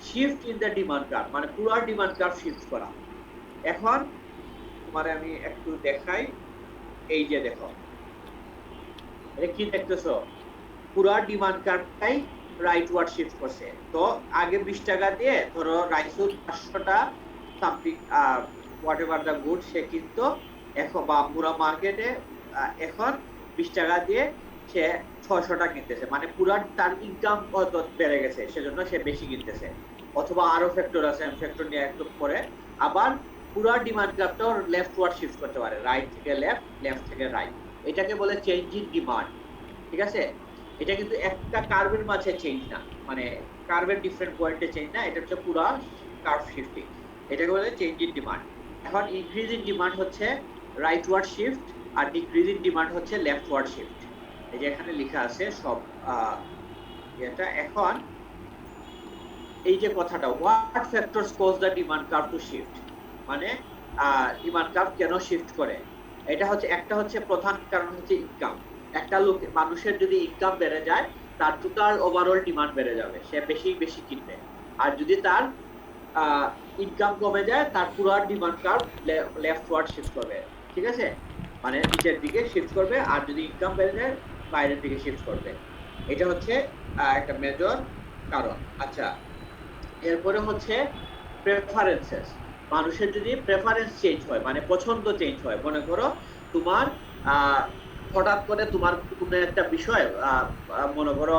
shift in the demand curve, মানে পুরো ডিমান্ড কার্ভ শিফট করা। এখন তোমারে আমি একটু দেখাই, এই যে দেখো এটা কি দেখতেছো, পুরা ডিমান্ড কার্ভটাই রাইটওয়ার্ড শিফট করছে। তো আগে 20 টাকা দিয়ে ধরো রাইসুল 500টা something whatever the good say কিন্তু এখন বা পুরা মার্কেটে এখন 20 টাকা দিয়ে সে 600টা কিনতেছে, মানে পুরা তার ইনকাম কত বেড়ে গেছে সেজন্য সে বেশি কিনতেছে। অথবা আরো ফ্যাক্টর আছে, ফ্যাক্টর নিয়ে একটু পরে। আবার পুরা ডিমান্ড কার্ভটাও লেফটওয়ার্ড শিফট করতে পারে, রাইট থেকে লেফট, লেফট থেকে রাইট। এটাকে বলে চেঞ্জ ইন ডিমান্ড, ঠিক আছে? এটা কিন্তু একটা কার্ভের মাঝে চেঞ্জ না, মানে কার্ভের ডিফারেন্ট পয়েন্টে চেঞ্জ না, এটা হচ্ছে পুরো কার্ভ শিফটিং, এটাকে বলে চেঞ্জ ইন ডিমান্ড। এখন ইনক্রিজ ইন ডিমান্ড হচ্ছে রাইটওয়ার্ড শিফট, আর ডিক্রিজ ইন ডিমান্ড হচ্ছে লেফটওয়ার্ড শিফট। এই যে এখানে লেখা আছে সব এটা। এখন এই যে কথাটা, what factors cause the demand curve to shift, মানে ডিমান্ড কার্ভ কেন শিফট করে, এটা হচ্ছে একটা হচ্ছে প্রধান কারণ হচ্ছে ইনকাম। একটা লোক মানুষের যদি ইনকাম বেড়ে যায়, তার টোটাল ওভারঅল ডিমান্ড বেড়ে যাবে, সে বেশি বেশি কিনবে। আর যদি তার ইনকাম কমে যায়, তার পুরো ডিমান্ড কার্ভ লেফটওয়ার্ড শিফট করবে, ঠিক আছে? মানে নিচের দিকে শিফট করবে। আর যদি ইনকাম বেড়ে যায়, বাইরের দিকে শিফট করবে। এটা হচ্ছে একটা মেজর কারণ। আচ্ছা, এরপরে হচ্ছে প্রেফারেন্সেস। মানুষের যদি প্রেফারেন্স চেঞ্জ হয়, মানে পছন্দ চেঞ্জ হয়, মনে করো তোমার হঠাৎ করে তোমার কোনো একটা বিষয়, মনে করো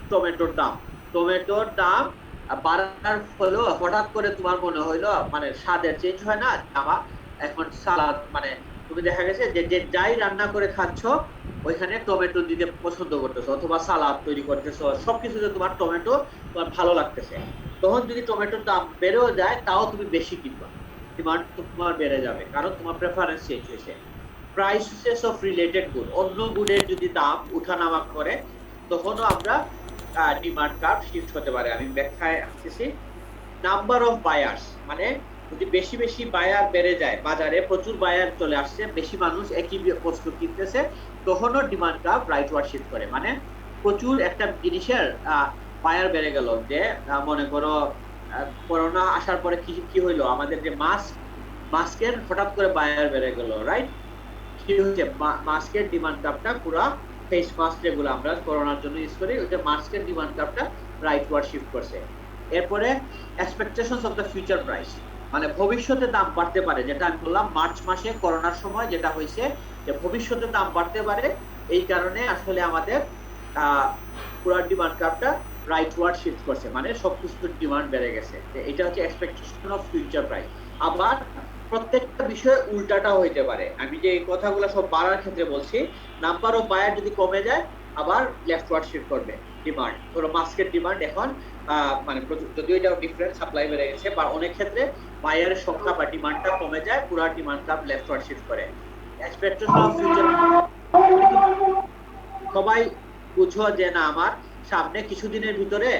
টমেটোর দাম বাড়ার ফলেও হঠাৎ করে তোমার মনে হইলো, মানে স্বাদের চেঞ্জ হয় না, আমার এখন সালাদ, মানে তুমি দেখা গেছে যে যাই রান্না করে খাচ্ছ ওইখানে টমেটো দিতে পছন্দ করতেছো, অথবা সালাদ তৈরি করতেছো, সবকিছুতে তোমার টমেটো তোমার ভালো লাগতেছে। তখন যদি টমেটোর দাম বেড়েও যায়, তাও তুমি বেশি কিনবা, ডিমান্ড তোমার বেড়ে যাবে, কারণ তোমার প্রেফারেন্স চেঞ্জ হয়েছে। প্রাইসেস অফ রিলেটেড গুড, অন্য গুডের যদি দাম উঠানামা করে, তখনও আমরা ডিমান্ড কার্ভ শিফট হতে পারে। আমি ব্যাখ্যায় আসতেছি। নাম্বার অফ বায়ার্স, মানে যদি বেশি বেশি বায়ার বেড়ে যায়, বাজারে প্রচুর বায়ার চলে আসছে, বেশি মানুষ একই বস্তু কিনতেছে, তখনও ডিমান্ড কার্ভ রাইটওয়ার্ড শিফট করে। মানে প্রচুর একটা জিনিসের বায়ার বেড়ে গেল, যে মনে করো করোনা আসার পরে কি হইলো, আমাদের যে মাস্কের হঠাৎ করে বায়ার বেড়ে গেল, রাইট? কি হচ্ছে, মাস্কের ডিমান্ড কার্ভটা পুরো ফেস মাস্ক যেগুলো আমরা করোনার জন্য ইউজ করি, ওইটা মাস্কের ডিমান্ড কার্ভটা রাইটওয়ার্ড শিফট করছে। এরপরে expectations of the future price, মানে ভবিষ্যতে দাম বাড়তে পারে, যেটা আমি বললাম মার্চ মাসে করোনার সময় যেটা হয়েছে, যে ভবিষ্যতে দাম বাড়তে পারে, এই কারণে আসলে আমাদের পুরো ডিমান্ড কার্ভটা রাইটওয়ার্ড শিফট করছে, মানে সবকিছুর ডিমান্ড বেড়ে গেছে। এটা হচ্ছে এক্সপেকটেশন অফ ফিউচার প্রাইস। আবার প্রত্যেকটা বিষয়ে উল্টাটাও হইতে পারে। আমি যে এই কথাগুলো সব বাড়ার ক্ষেত্রে বলছি, নাম্বার অফ বায়ার যদি কমে যায়, আবার লেফটওয়ার্ড শিফট করবে ডিমান্ড। ধরো মাস্কের ডিমান্ড এখন মানে যদিও এটা ডিফারেন্ট, সাপ্লাই বেড়ে গেছে, বা অনেক ক্ষেত্রে বায়ারের সংখ্যা বা ডিমান্ডটা কমে যায়, পুরো ডিমান্ড কার্ভ লেফটওয়ার্ড শিফট করে। এক্সপেকটেশন অফ ফিউচার, সবাই বুঝো যে না, আমার সামনে কিছুদিনের ভিতরে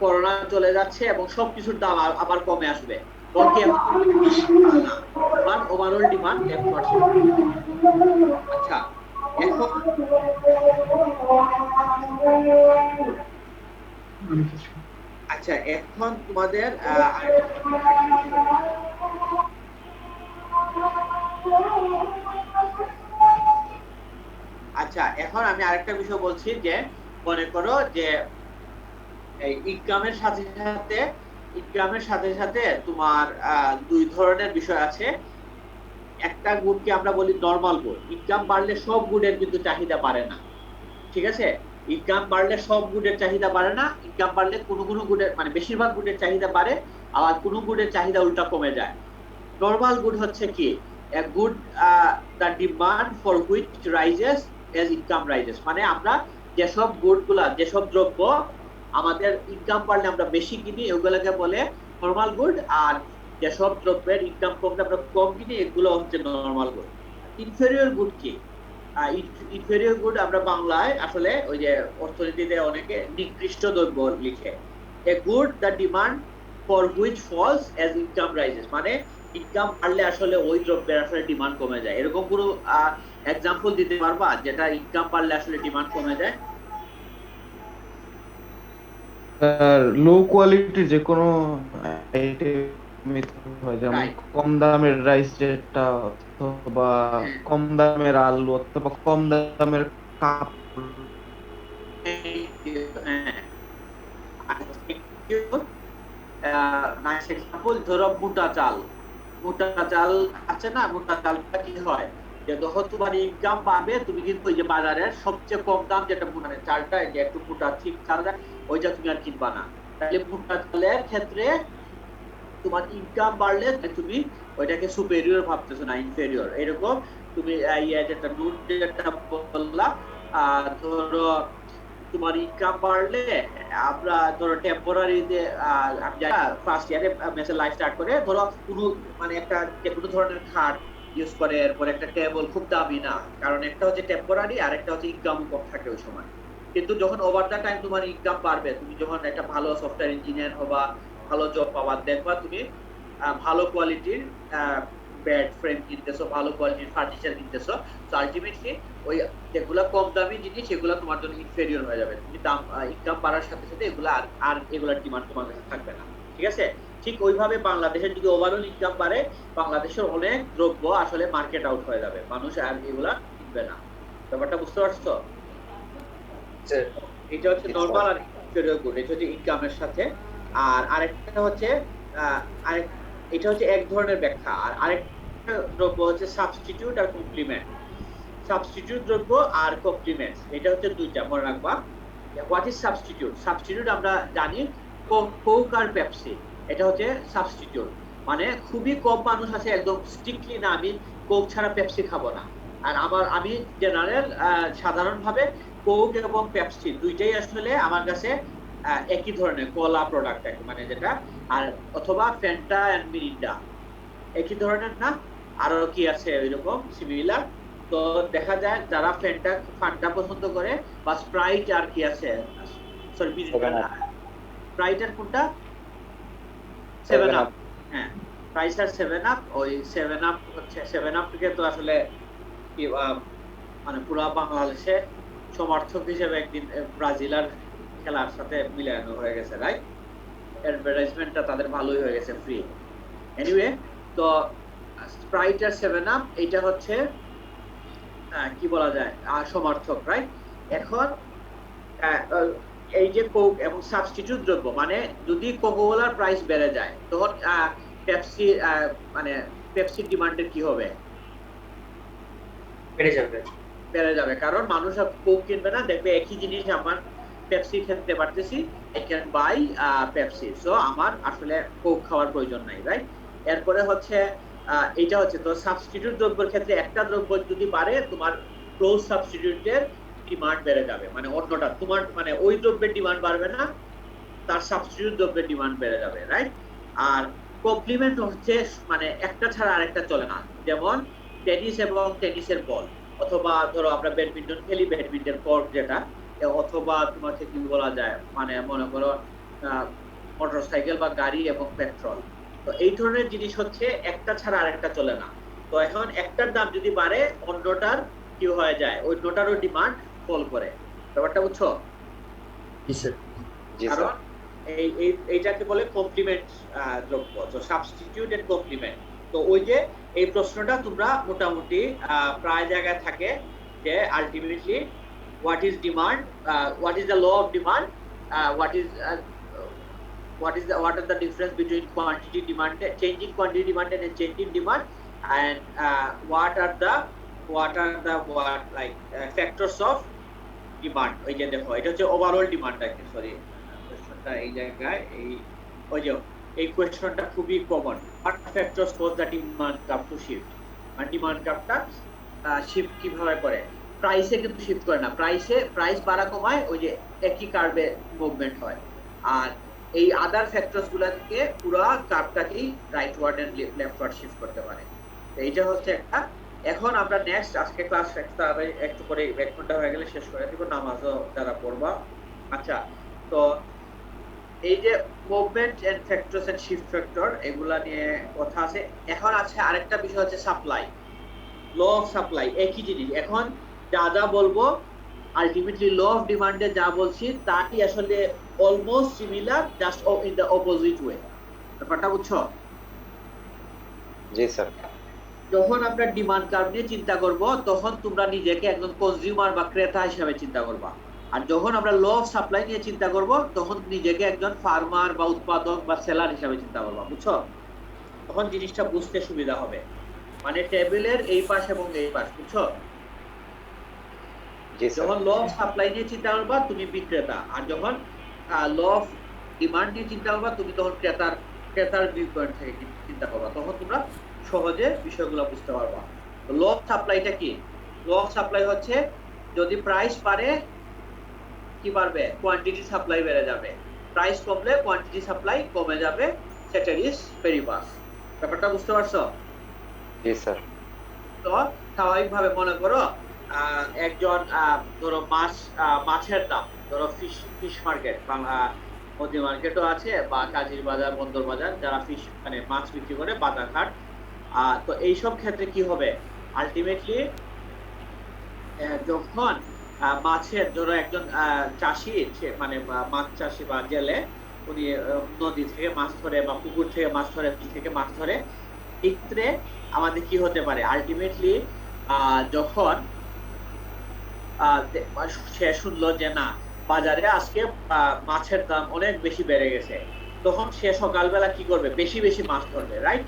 করোনা চলে যাচ্ছে এবং সবকিছুর দাম আবার কমে আসবে, ওভারঅল ডিমান্ড লেফটওয়ার্ড শিফট। আচ্ছা, এখন এখন তোমাদের আচ্ছা, এখন আমি আরেকটা বিষয় বলছি, যে মনে করো যে এই ইনকামের সাথে সাথে তোমার দুই ধরনের বিষয় আছে। একটা গুডকে আমরা বলি নরমাল গুড। ইনকাম বাড়লে সব গুডের কিন্তু চাহিদা বাড়ে না, ঠিক আছে? ইনকাম বাড়লে সব গুডের চাহিদা বাড়ে না। ইনকাম বাড়লে কোনো গুডের, মানে বেশিরভাগ গুডের চাহিদা বাড়ে, আবার কোনো গুডের চাহিদা উল্টা কমে যায়। নরমাল গুড হচ্ছে কি, a good the demand for which rises as income rises, মানে আমরা যেসব গুডগুলা, যেসব দ্রব্য আমাদের ইনকাম বাড়লে আমরা বেশি কিনি ওগুলোকে বলে নরমাল গুড, আর যেসব দ্রব্যের ইনকাম কমলে আমরা কম কিনি এগুলো হচ্ছে নরমাল গুড। ইনফেরিয়র গুড কি? ইনফেরিয়র গুড আমরা বাংলায় আসলে ওই যে অর্থনীতিতে অনেকে নিকৃষ্ট দ্রব্য লিখে, a good the demand for which falls as income rises, মানে ইনকাম বাড়লে আসলে ওই দ্রব্যের আসলে ডিমান্ড কমে যায়। এরকম কোনো এক্সাম্পল দিতে পারবা যেটা ইনকাম বাড়লে আসলে ডিমান্ড কমে যায়? লো কোয়ালিটির যে কোনো আইটেম হয়, যেমন Right. কম দামের রাইস, যেটা অথবা হ্যাঁ। কম দামের আলু, অথবা কম দামের কাপড়। Nice example. ধরো মোটা চাল, মোটা চাল আছে না, মোটা চালটা কি হয় যে যখন তোমার ইনকাম পাবে তুমি কিন্তু ওই যে বাজারের সবচেয়ে কম দাম যেটা মানে চালটা যে একটু মোটা ঠিক চালটা ওইটা তুমি আর কিনবা না। তাহলে মোটা চালের ক্ষেত্রে তোমার ইনকাম বাড়লে তুমি ওইটাকে সুপেরিয়র ভাবতেছো না ইনফেরিয়র। এরকম তুমি যেটা নুন যেটা বললা, ধরো তোমার ইনকাম বাড়লে আমরা ধরো টেম্পোরারি যে ফার্স্ট ইয়ারে মেসের লাইফ স্টার্ট করে ধরো কোনো মানে একটা যে কোনো ধরনের খাট ইউজ করে, এরপর একটা টেবল খুব দামি না, কারণ একটা হচ্ছে টেম্পোরারি আর একটা হচ্ছে ইনকাম কম থাকে ওই সময়। কিন্তু যখন ওভার দ্য টাইম তোমার ইনকাম বাড়বে, তুমি যখন একটা ভালো সফটওয়্যার ইঞ্জিনিয়ার হবা, ভালো জব পাবা, দেখবা তুমি ভালো কোয়ালিটির বেড ফ্রেম কিনতেছো, ভালো কোয়ালিটির ফার্নিচার কিনতেছো, তো আলটিমেটলি ওই যেগুলো কম দামি জিনিস সেগুলো তোমার জন্য ইনফেরিয়র হয়ে যাবে। তুমি দাম ইনকাম বাড়ার সাথে সাথে এগুলো আর এগুলোর ডিমান্ড তোমার কাছে থাকবে না। ঠিক আছে? ঠিক ওইভাবে বাংলাদেশের যদি ওভারঅল ইনকাম বাড়ে, বাংলাদেশের অনেক দ্রব্য আসলে মার্কেট আউট হয়ে যাবে, মানুষ আর এগুলা কিনবে না। ব্যাপারটা বুঝতে পারছো? এটা হচ্ছে নরমাল আর ইনফেরিয়র গুড, এটা হচ্ছে ইনকামের সাথে। আর আরেকটা হচ্ছে এটা হচ্ছে এক ধরনের ব্যাখ্যা। আর আরেকটা দ্রব্য হচ্ছে সাবস্টিটিউট আর কমপ্লিমেন্ট। সাবস্টিটিউট দ্রব্য আর কমপ্লিমেন্ট, এটা হচ্ছে দুইটা মনে রাখবা। What is substitute? সাবস্টিটিউট আমরা জানি কোক আর পেপসি, এটা হচ্ছে সাবস্টিটিউট। মানে খুবই কম মানুষ আছে একদম স্ট্রিক্টলি না আমি কোক ছাড়া পেপসি খাবো না। আর আমি জেনারেল সাধারণভাবে কোক এবং পেপসি দুইটাই আসলে আমার কাছে একই ধরনের কলা প্রোডাক্ট, মানে যেটা, আর অথবা ফ্যান্টা এন্ড মিরিন্ডা একই ধরনের না, আরো কি আছে ওইরকম সিমিলার। তো দেখা যায় যারা ফান্টা পছন্দ করে বা স্প্রাইট আর কি আছে, সরি মিরিন্ডা না, স্প্রাইট আর কোনটা, 7 আপ। হ্যাঁ, স্প্রাইট আর 7 আপ। ওই 7 আপ হচ্ছে 7 আপ থেকে তো আসলে কি মানে পুরো বাংলাদেশে সমর্থক হিসেবে একদিন ব্রাজিলার খেলার সাথে মিলানো হয়ে গেছে, রাইট? অ্যাডভার্টাইজমেন্টটা তাদের ভালোই হয়ে গেছে, ফ্রি। এনিওয়ে, তো স্প্রাইট আর 7 আপ এটা হচ্ছে কি বলা যায় সমর্থক, রাইট? এখন এই যে কোক এবং সাবস্টিটিউট দ্রব্য, মানে যদি কোকা-কোলার প্রাইস বেড়ে যায় তখন পেপসি মানে পেপসির ডিমান্ডের কি হবে? বেড়ে যাবে, কারণ মানুষ কোক কিনবে না, দেখবে একই জিনিস আমার পেপসি খেতে পারতেছি, I can buy Pepsi, so আমার আসলে কোক খাওয়ার প্রয়োজন নাই, রাইট? এরপরে হচ্ছে এটা হচ্ছে তো সাবস্টিটিউট দ্রব্যের ক্ষেত্রে একটা দ্রব্য যদি বাড়ে তোমার ক্লোজ সাবস্টিটিউটের ডিমান্ড বেড়ে যাবে, মানে অন্যটা তোমার মানে ওই দ্রব্যের ডিমান্ড বাড়বে না, তার সাবস্টিটিউট দ্রব্যের ডিমান্ড বেড়ে যাবে, রাইট? আর কমপ্লিমেন্ট হচ্ছে মানে একটা ছাড়া আরেকটা চলে না, যেমন টেনিস এবং টেনিসের বল, অথবা ধরো আমরা ব্যাডমিন্টন খেলি, ব্যাডমিন্টন কোর্ট যেটা, অথবা তোমাকে কি বলা যায় মানে মনে করো মোটরসাইকেল বা গাড়ি এবং পেট্রোল। তো এই ধরনের জিনিস হচ্ছে একটা ছাড়া আরেকটা চলে না। তো এখন একটার দাম যদি বাড়ে অন্যটার কি হয়ে যায়, অন্যটারও ডিমান্ড ফল করে। ব্যাপারটা বুঝছো? কারণ এইটাকে বলে কমপ্লিমেন্ট দ্রব্য, তো সাবস্টিটিউট এন্ড কমপ্লিমেন্ট। তো ওই যে এই প্রশ্নটা তোমরা মোটামুটি প্রায় জায়গায় থাকে যে ultimately what is demand, what is the law of demand, what are the difference between quantity demand, changing quantity demand and changing demand, and what are the factors of demand. ওই যে দেখো এটা হচ্ছে ওভারঅল ডিমান্ড, সরি কোশ্চেনটা এই জায়গায় এই কোশ্চেনটা খুবই common. what factors cause the demand curve to shift, মানে ডিমান্ড কার্ভটা শিফট কিভাবে করে। প্রাইসে কিন্তু শিফট করে না, প্রাইস বাড়া কমায় ওই যে একই কার্ভে মুভমেন্ট হয়। আর এই আদার ফ্যাক্টরস গুলাকে পুরো কার্ভটাকেই rightward and leftward shift করতে পারে। তো এইটা হচ্ছে একটা। এখন আমরা নেক্সট আজকে ক্লাস একটু করে 1 ঘন্টা হয়ে গেলে শেষ করে দিব, নামাজও যারা পড়বা। আচ্ছা, তো এই যে movement and factors and shift factor এগুলা নিয়ে কথা আছে। এখন আছে আরেকটা বিষয় হচ্ছে সাপ্লাই, ল অফ সাপ্লাই। একই জিনিস এখন যা বলবো আলটিমেটলি ল অফ ডিমান্ডে যা বলছি তাই আসলে almost similar, just in the opposite way. ব্যাপারটা বুঝছো? জি স্যার। যখন আমরা ডিমান্ড কার্ভ নিয়ে চিন্তা করব তখন তোমরা নিজেকে একজন কনজিউমার বা ক্রেতা হিসেবে চিন্তা করবা, আর যখন আমরা ল অফ সাপ্লাই নিয়ে চিন্তা করব তখন নিজেকে একজন ফার্মার বা উৎপাদক বা সেলার হিসেবে চিন্তা করবা। বুঝছো? তখন জিনিসটা বুঝতে সুবিধা হবে, মানে টেবিলের এই পাশ এবং এই পাশ। বুঝছো? জি স্যার। যখন ল অফ সাপ্লাই নিয়ে চিন্তা করবা তুমি বিক্রেতা, আর যখন ল অফ ডিমান্ড নিয়ে চিন্তা করবা তুমি তখন ক্রেতার ভিউ পয়েন্ট থেকে চিন্তা করবা, তখন তোমরা সহজে বিষয়গুলো বুঝতে পারবা। তো ল অফ সাপ্লাইটা কি? ল অফ সাপ্লাই হচ্ছে যদি প্রাইস বাড়ে কি বাড়বে? কোয়ান্টিটি সাপ্লাই বেড়ে যাবে। প্রাইস কমলে কোয়ান্টিটি সাপ্লাই কমে যাবে। সেটারিস পেরিপাস। ব্যাপারটা বুঝতে পারছো? জি স্যার। তো স্বাভাবিকভাবে মনে করো একজন ধরো মাছের দাম, ধরো ফিশ মার্কেট, বাংলা নদী মার্কেটও আছে বা কাজির বাজার, বন্দর বাজার, যারা ফিশ মানে মাছ বিক্রি করে, বাজারঘাট। তো এইসব ক্ষেত্রে কি হবে? আলটিমেটলি যখন মাছের ধরো একজন চাষি, মানে মাছ চাষি বা জেলে, উনি নদী থেকে মাছ ধরে বা পুকুর থেকে মাছ ধরে, থেকে মাছ ধরে, ক্ষেত্রে আমাদের কি হতে পারে? আলটিমেটলি যখন সে শুনলো যে না বাজারে আজকে মাছের দাম অনেক বেশি বেড়ে গেছে, তখন সে সকালবেলা কি করবে? বেশি বেশি মাছ ধরবে, রাইট?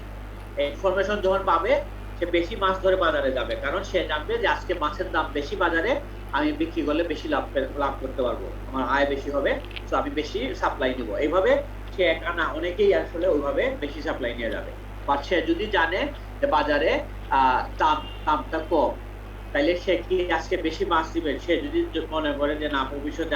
ইনফরমেশন যখন পাবে সে বেশি মাছ ধরে বাজারে যাবে, কারণ সে জানবে যে আজকে মাছের দাম বেশি বাজারে, আমি বিক্রি করলে বেশি লাভ করতে পারবো, আমার আয় বেশি হবে, তো আমি বেশি সাপ্লাই নিব। এইভাবে সে একা না, অনেকেই আসলে ওইভাবে বেশি সাপ্লাই নিয়ে যাবে। বাট সে যদি জানে যে বাজারে দামটা কম, তাইলে সে কি আজকে বেশি মাছ দিবে? সে যদি মনে করে যে না ভবিষ্যতে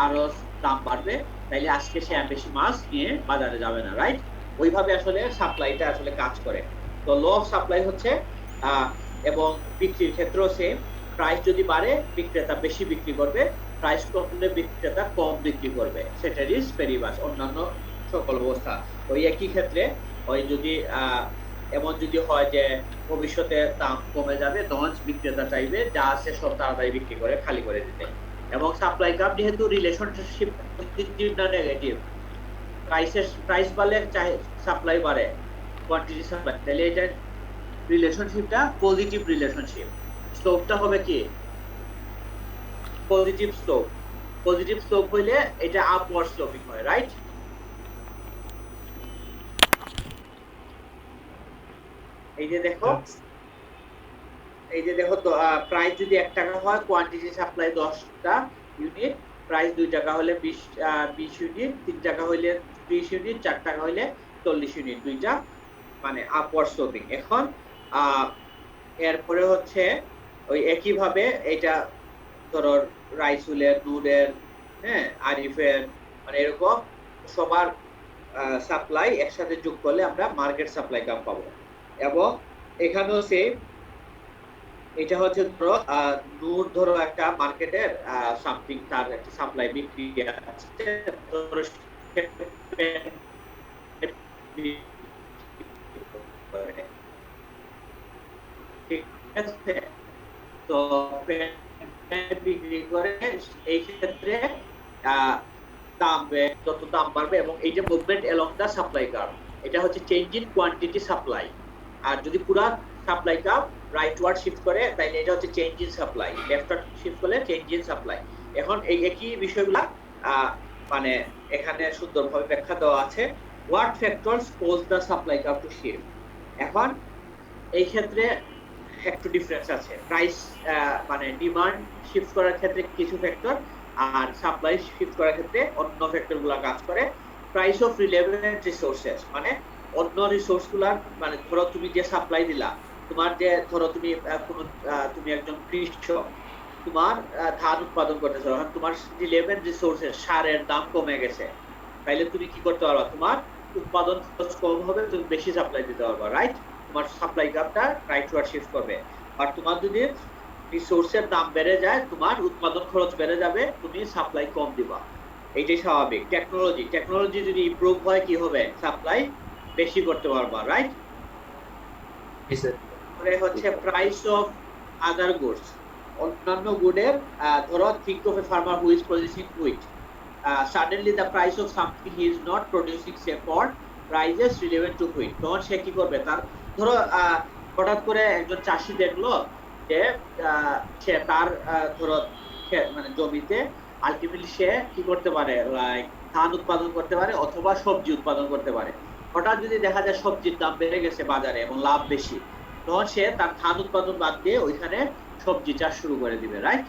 আরো দাম বাড়বে, তাইলে আজকে সে বেশি মাছ নিয়ে বাজারে যাবে না, রাইট? ওইভাবে আসলে সাপ্লাইটা আসলে কাজ করে। তো ল অফ সাপ্লাই হচ্ছে এবং বিক্রির ক্ষেত্রেও সেম। প্রাইস যদি বাড়ে বিক্রেতা বেশি বিক্রি করবে, প্রাইস কমলে বিক্রেতা কম বিক্রি করবে। সেটারিস পেরিবাস। অন্যান্য সকল অবস্থা ওই একই ক্ষেত্রে ওই যদি এমন যদি হয় যে ভবিষ্যতে দাম কমে যাবে, তখন বিক্রেতা চাইবে যা আছে সব তাড়াতাড়ি বিক্রি করে খালি করে দিতে। এবং সাপ্লাই কার্ভ যেহেতু রিলেশনশিপ পজিটিভ না নেগেটিভ, প্রাইস বাড়লে সাপ্লাই বাড়ে, কোয়ান্টিটি সাপ্লাই, তাহলে এটা রিলেশনশিপটা পজিটিভ রিলেশনশিপ। স্লোপটা হবে কি? Positive slope. পজিটিভ স্লোপ হইলে এটা আপওয়ার্ড স্লোপিং হয়, রাইট? এই যে দেখো তো প্রাইস যদি 1 টাকা হয়, কোয়ান্টিটি সাপ্লাই 10টা ইউনিট, প্রাইস 2 টাকা হলে 20 ইউনিট, 3 টাকা হলে 30 ইউনিট, 4 টাকা হলে 40 ইউনিট, দুইটা মানে আপওয়ার্ড স্লোপিং। এখন এরপরে হচ্ছে ওই একই ভাবে এটা ধরো রাইসুলের, নূরের, হ্যাঁ, আরিফের, মানে এরকম সবার সাপ্লাই একসাথে যোগ করলে আমরা মার্কেট সাপ্লাই কার্ভ পাবো। এবং এখানেও সেম, এটা হচ্ছে ধরো নূর ধরো একটা মার্কেটের সামথিং তার একটা সাপ্লাই বিক্রি আছে, ঠিক আছে? তো বিক্রি করে এই ক্ষেত্রে দাম যত দাম বাড়বে, এবং এই যে movement along the supply curve, এটা হচ্ছে চেঞ্জ ইন কোয়ান্টিটি সাপ্লাই। আর যদি পুরা supply curve rightward shift করে তাহলে এটা হচ্ছে change in supply, leftward shift করলে চেঞ্জ ইন সাপ্লাই। এখন এই একই বিষয়গুলা মানে এখানে সুন্দরভাবে ব্যাখ্যা দেওয়া আছে। What factors cause the supply curve to shift. এখন এই ক্ষেত্রে একটু ডিফারেন্স আছে। প্রাইস মানে ডিমান্ড শিফট করার ক্ষেত্রে কিছু ফ্যাক্টর, আর সাপ্লাই শিফট করার ক্ষেত্রে অন্য ফ্যাক্টরগুলো কাজ করে। প্রাইস অফ রিলেভেন্ট রিসোর্সেস, মানে অন্য রিসোর্সগুলার, মানে ধরো তুমি যে সাপ্লাই দিলা, তোমার যে ধরো তুমি তুমি একজন কৃষক, তোমার ধান উৎপাদন করতেছো, এখন তোমার রিলেভেন্ট রিসোর্সের সারের দাম কমে গেছে, তাইলে তুমি কি করতে পারবা, তোমার উৎপাদন খরচ কম হবে, তুমি বেশি সাপ্লাই দিতে পারবা, রাইট? তোমার সাপ্লাই গ্যাপটা রাইট ওয়ার্ড শিফট করবে। আর তোমার যদি রিসোর্সের দাম বেড়ে যায়, তোমার উৎপাদন খরচ বেড়ে যাবে, তুমি সাপ্লাই কম দিবা। এইটাই স্বাভাবিক। টেকনোলজি যদি ইমপ্রুভ হয় কি হবে, সাপ্লাই বেশি করতে পারবা, রাইট? জি স্যার। তারপরে হচ্ছে প্রাইস অফ আদার গুডস, অন্যান্য গুডের, ধরো think of a farmer who is producing wheat, suddenly the price of something he is not producing say corn rises relevant to wheat, তখন সে কি করবে, তার ধরো হঠাৎ করে একজন চাষি দেখলো যে সে তার ধরো মানে জমিতে আলটিমেটলি সে কি করতে পারে, লাইক ধান উৎপাদন করতে পারে অথবা সবজি উৎপাদন করতে পারে। হঠাৎ যদি দেখা যায় সবজির দাম বেড়ে গেছে বাজারে এবং লাভ বেশি, তখন সে তার ধান উৎপাদন বাদ দিয়ে ওইখানে সবজি চাষ শুরু করে দিবে, রাইট?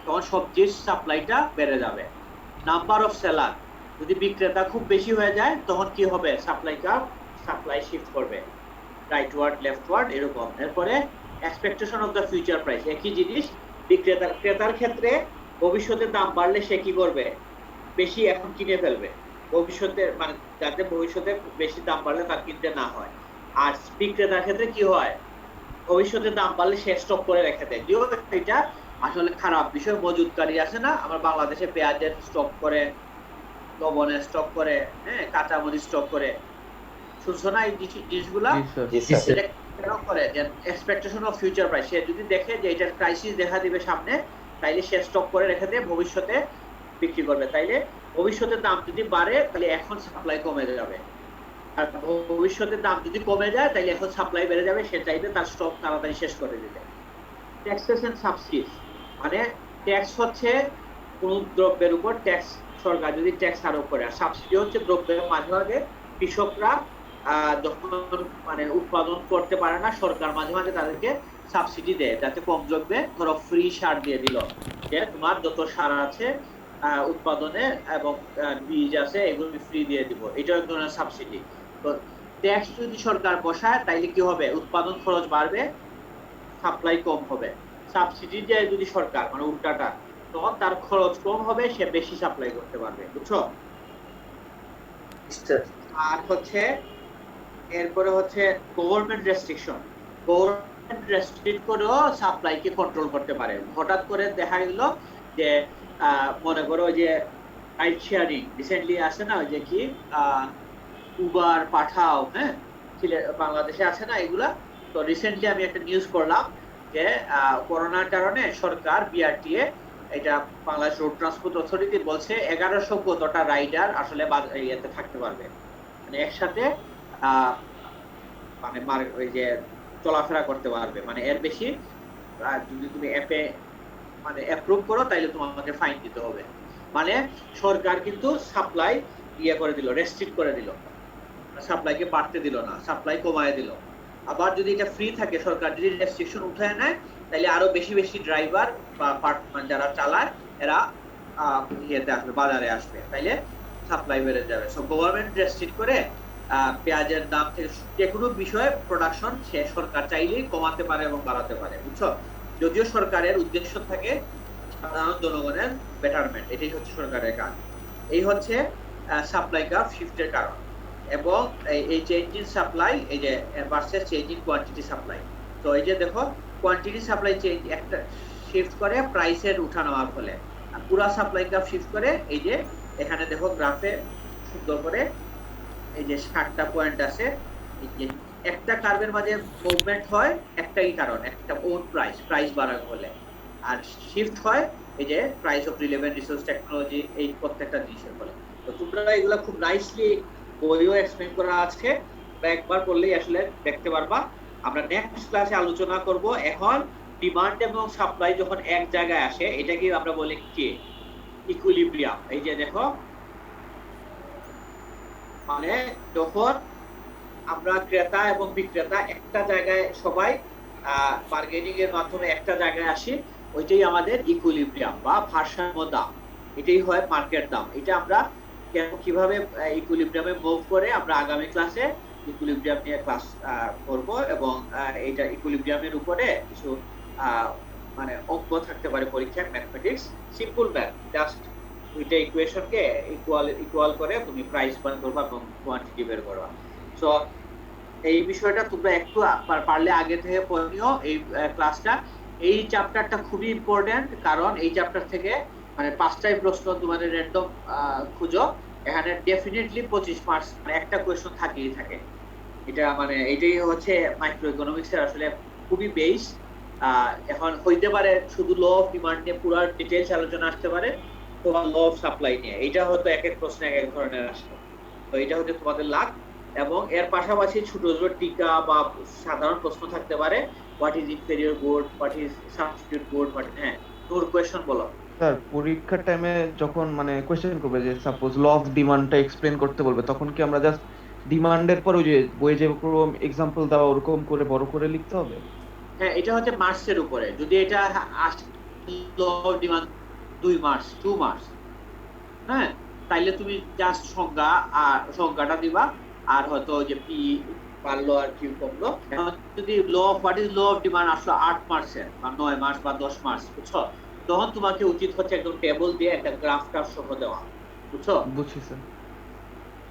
তখন সবজির সাপ্লাইটা বেড়ে যাবে। নাম্বার অফ সেলার, যদি বিক্রেতা খুব বেশি হয়ে যায় তখন কি হবে, সাপ্লাই শিফট করবে রাইট ওয়ার্ড লেফট ওয়ার্ড এরকম। এরপরে expectation of the future price, একই জিনিস ক্রেতার ক্ষেত্রে ভবিষ্যতে দাম বাড়লে সে কি করবে, বেশি এখন কিনে ফেলবে ভবিষ্যতে, মানে যাতে ভবিষ্যতে বেশি দাম বাড়লে তার কিনতে না হয়। আর বিক্রেতার ক্ষেত্রে কি হয়, ভবিষ্যতে দাম বাড়লে সে স্টক করে রেখে দেয়। যদিও এটা আসলে খারাপ বিষয়, মজুদকারী আছে না, আমার বাংলাদেশে পেঁয়াজের স্টক করে, লবণের স্টক করে, হ্যাঁ, কাঁচামরিচ স্টক করে, শুনছো না এই জিনিসগুলা? জি স্যার। এটা কেন করে, যে এক্সপেকটেশন অফ ফিউচার প্রাইস, সে যদি দেখে যে এটার ক্রাইসিস দেখা দিবে সামনে, তাইলে সে স্টক করে রেখে দিয়ে ভবিষ্যতে বিক্রি করবে। তাইলে ভবিষ্যতে দাম যদি বাড়ে তাহলে এখন সাপ্লাই কমে যাবে, আর ভবিষ্যতে দাম যদি কমে যায় তাহলে এখন সাপ্লাই বেড়ে যাবে, সে চাইবে তার স্টক তাড়াতাড়ি শেষ করে দিতে। ট্যাক্সেস এন্ড সাবসিডিজ, মানে ট্যাক্স হচ্ছে কোন দ্রব্যের উপর ট্যাক্স, সরকার যদি ট্যাক্স আরোপ করে, আর সাবসিডি হচ্ছে দ্রব্যের মাঝে মাঝে কৃষকরা যখন মানে উৎপাদন করতে পারে না, সরকার মাঝে মাঝে তাদেরকে সাবসিডি দেয় যাতে কম দ্রব্যে, ধরো ফ্রি সার দিয়ে দিল, যে তোমার যত সার আছে উৎপাদনে এবং বীজ আছে এগুলো ফ্রি দিয়ে দিব, এটা এক ধরনের সাবসিডি। তো ট্যাক্স যদি সরকার বসায় তাইলে কি হবে, উৎপাদন খরচ বাড়বে, সাপ্লাই কম হবে। সাবসিডি দেয় যদি সরকার, মানে উল্টাটা, তখন তার খরচ কম হবে, সে বেশি সাপ্লাই করতে পারবে, বুঝছো? আর হচ্ছে এরপরে হচ্ছে গভর্নমেন্ট রেস্ট্রিকশন, গভর্নমেন্ট রেস্ট্রিক্ট করেও সাপ্লাইকে কন্ট্রোল করতে পারে। হঠাৎ করে দেখা গেল যে মনে করো যে রাইড শেয়ারিং রিসেন্টলি আছে না, যে কি উবার পাঠাও, হ্যাঁ, বাংলাদেশে আছে না এগুলা। তো রিসেন্টলি আমি একটা নিউজ করলাম যে করোনার কারণে সরকার বিআরটিএ, এটা বাংলাদেশ রোড ট্রান্সপোর্ট অথরিটি বলছে 1100 কতটা রাইডার আসলে ইয়েতে থাকতে পারবে, মানে একসাথে মানে ওই যে চলাফেরা করতে পারবে, মানে এর বেশি যদি তুমি অ্যাপে মানে অ্যাপ্রুভ করো তাইলে তোমাকে ফাইন দিতে হবে। মানে সরকার কিন্তু সাপ্লাই ইয়ে করে দিল, রেস্ট্রিক্ট করে দিল, সাপ্লাইকে বাড়তে দিল না, সাপ্লাই কমায় দিল। আবার যদি এটা ফ্রি থাকে, সরকার যদি রেস্ট্রিকশন উঠায় নেয়, তাহলে আরো বেশি বেশি ড্রাইভার বা পার্টম্যান যারা চালায় এরা ইয়েতে আসবে, বাজারে আসবে, তাইলে সাপ্লাই বেড়ে যাবে। সো গভর্নমেন্ট রেস্ট্রিক্ট করে পেঁয়াজের দাম থেকে যে কোনো বিষয়ে প্রোডাকশন সে সরকার চাইলেই কমাতে পারে এবং বাড়াতে পারে, বুঝছো? যদিও সরকারের উদ্দেশ্য থাকে সাধারণ জনগণের বেটারমেন্ট, এটাই হচ্ছে সরকারের কাজ। এই হচ্ছে সাপ্লাই গ্রাফ শিফটের কারণ। এবং এই চেঞ্জ ইন সাপ্লাই, এই যে versus change in quantity supply. তো এই যে দেখো কোয়ান্টিটি সাপ্লাই চেঞ্জ একটা শিফট করে প্রাইসের উঠানামার ফলে, আর পুরো সাপ্লাই গ্রাফ শিফট করে এই যে এখানে দেখো গ্রাফে সুন্দর করে এই যে 60টা পয়েন্ট আছে, এই যে একটা কার্ভের মাঝে মুভমেন্ট হয় একটাই কারণ, একটা ওন প্রাইস বাড়ার ফলে, আর শিফট হয় এই যে price of relevant resource technology, এই প্রত্যেকটা জিনিসের ফলে। তো তোমরা এগুলা খুব নাইসলি বইও এক্সপ্লেন করা আছে, একবার পড়লেই আসলে দেখতে পারবা। আমরা নেক্সট ক্লাসে আলোচনা করব এখন ডিমান্ড এবং সাপ্লাই যখন এক জায়গায় আসে এটাকে আমরা বলি কি, ইকুইলিব্রিয়াম। এই যে দেখো, মানে যখন আমরা ক্রেতা এবং বিক্রেতা একটা জায়গায় সবাই বার্গেনিং এর মাধ্যমে একটা জায়গায় আসি, ওইটাই আমাদের ইকুইলিব্রিয়াম বা ভারসাম্য দাম, এটাই হয় মার্কেট দাম। এটা আমরা কিভাবে ইকুইলিব্রিয়ামে মুভ করে আমরা আগামী ক্লাসে ইকুইলিব্রিয়াম নিয়ে ক্লাস করব, এবং এটা ইকুইলিব্রিয়ামের উপরে কিছু মানে অঙ্ক থাকতে পারে পরীক্ষায়, ম্যাথমেটিক্স, সিম্পল ম্যাথ, জাস্ট দুইটা ইকুয়েশনকে ইকুয়াল করে তুমি প্রাইস বার করবা এবং কোয়ান্টিটি বের করবা। সো এই বিষয়টা তোমরা একটু পারলে আগে থেকে পড়ে নিও এই ক্লাসটা। এই চ্যাপ্টারটা খুবই ইম্পর্টেন্ট, কারণ এই চ্যাপ্টার থেকে মানে 5টাই প্রশ্ন তোমাদের র্যান্ডম খুঁজো, এখানে ডেফিনেটলি 25 মার্কস মানে একটা কোয়েশ্চন থাকেই থাকে। এটা মানে এটাই হচ্ছে মাইক্রো ইকোনমিক্সের আসলে খুবই বেস। এখন হইতে পারে শুধু ল অফ ডিমান্ড নিয়ে পুরো ডিটেইলস আলোচনা আসতে পারে, তোমার ল অফ সাপ্লাই নিয়ে, এটা হয়তো এক এক প্রশ্ন এক এক ধরনের আসবে। তো এটা হচ্ছে তোমাদের লাভ। এবং এর পাশাপাশি ছোট ছোট টিকা বা সাধারণ প্রশ্ন থাকতে পারে, what is inferior good, what is substitute good, হ্যাঁ তোর কোয়েশ্চন বলো। স্যার পরীক্ষার টাইমে যখন মানে কোশ্চেন করবে যে সাপোজ ল অফ ডিমান্ডটা এক্সপ্লেন করতে বলবে, তখন কি আমরা জাস্ট ডিমান্ডের পর ওই যে বইয়ে যেরকম এক্সাম্পল দেওয়া ওরকম করে বড় করে লিখতে হবে? হ্যাঁ, এটা হচ্ছে মার্কসের উপরে। যদি এটা law of demand 2 marks 2 marks, হ্যাঁ, তাইলে তুমি জাস্ট সংজ্ঞাটা দিবা, আর হয়তো যে পি পারলো আর কিউ কমলো। যদি what is law of demand আসলো 8 মার্কসের বা 9 মার্কস বা 10 মার্কস, বুঝছো, তখন তোমাকে উচিত হচ্ছে একদম টেবল দিয়ে একটা গ্রাফটা সহ দেওয়া, বুঝছো। বুঝছি স্যার।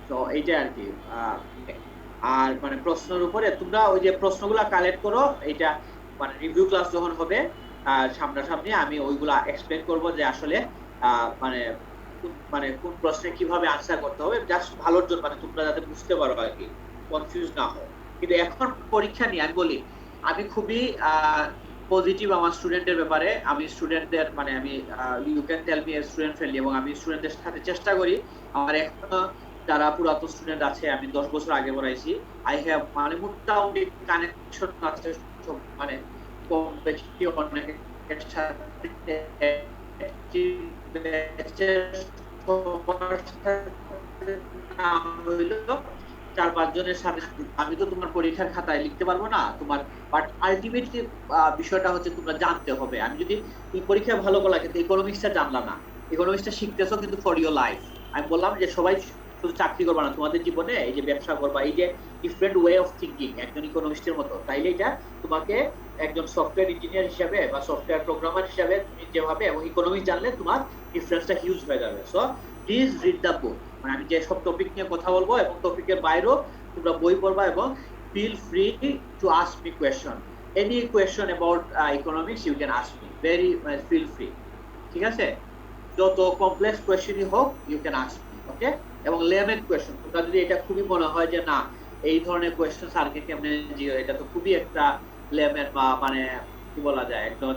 তো এইটা আর কি। আর মানে প্রশ্নের উপরে তোমরা ওই যে প্রশ্নগুলা কালেক্ট করো, এটা মানে রিভিউ ক্লাস যখন হবে সামনাসামনি, আমি ওইগুলা এক্সপ্লেন করব যে আসলে মানে কোন প্রশ্নে কিভাবে আনসার করতে হবে, জাস্ট ভালোর জন্য, মানে তোমরা যাতে বুঝতে পারো আর কি, কনফিউজ না হও। কিন্তু এখন পরীক্ষা নিয়ে আমি বলি, আমি খুবই পজিটিভ আমার স্টুডেন্টের ব্যাপারে। আমি স্টুডেন্টদের মানে আমি you can tell me student friendly, এবং আমি স্টুডেন্টদের সাথে চেষ্টা করি, আমার এখনো যারা পুরাতন স্টুডেন্ট আছে, আমি 10 বছর আগে পড়াইছি, আই হ্যাভ মানে মোটামুটি কানেকশন আছে মানে কম বেশি অনেকের সাথে। চার পাঁচ জনের সাথে আমি তো তোমার পরীক্ষার খাতায় লিখতে পারবো না তোমার, বাট আলটিমেটলি বিষয়টা হচ্ছে তোমরা জানতে হবে। আমি যদি তুমি পরীক্ষায় ভালো বলা কিন্তু ইকোনমিক্সটা জানলা না, ইকোনমিক্সটা শিখতেছো কিন্তু ফর ইওর লাইফ। আমি বললাম যে সবাই শুধু চাকরি করবা না, তোমাদের জীবনে এই যে ব্যবসা করবা, এই যে ডিফারেন্ট ওয়ে অফ থিঙ্কিং একজন ইকোনমিস্টের মতো, তাইলে এটা তোমাকে একজন সফটওয়্যার ইঞ্জিনিয়ার হিসাবে বা সফটওয়্যার প্রোগ্রামার হিসাবে তুমি যেভাবে এবং ইকোনমিক্স জানলে তোমার ডিফারেন্সটা হিউজ হয়ে যাবে। So please read the book. মানে আমি যে সব টপিক নিয়ে কথা বলবো এবং টপিকের বাইরেও তোমরা বই পড়বা, এবং feel free to ask me question, any question about economics you can ask me, very feel free, ঠিক আছে। যত কমপ্লেক্স কোয়েশ্চনই হোক you can ask me, okay. এবং লেমেন কোয়েশ্চন, তোমরা যদি এটা খুবই মনে হয় যে না এই ধরনের কোয়েশ্চন স্যারকে কেমনে জিও, এটা তো খুবই একটা লেমেন বা মানে কি বলা যায় একদম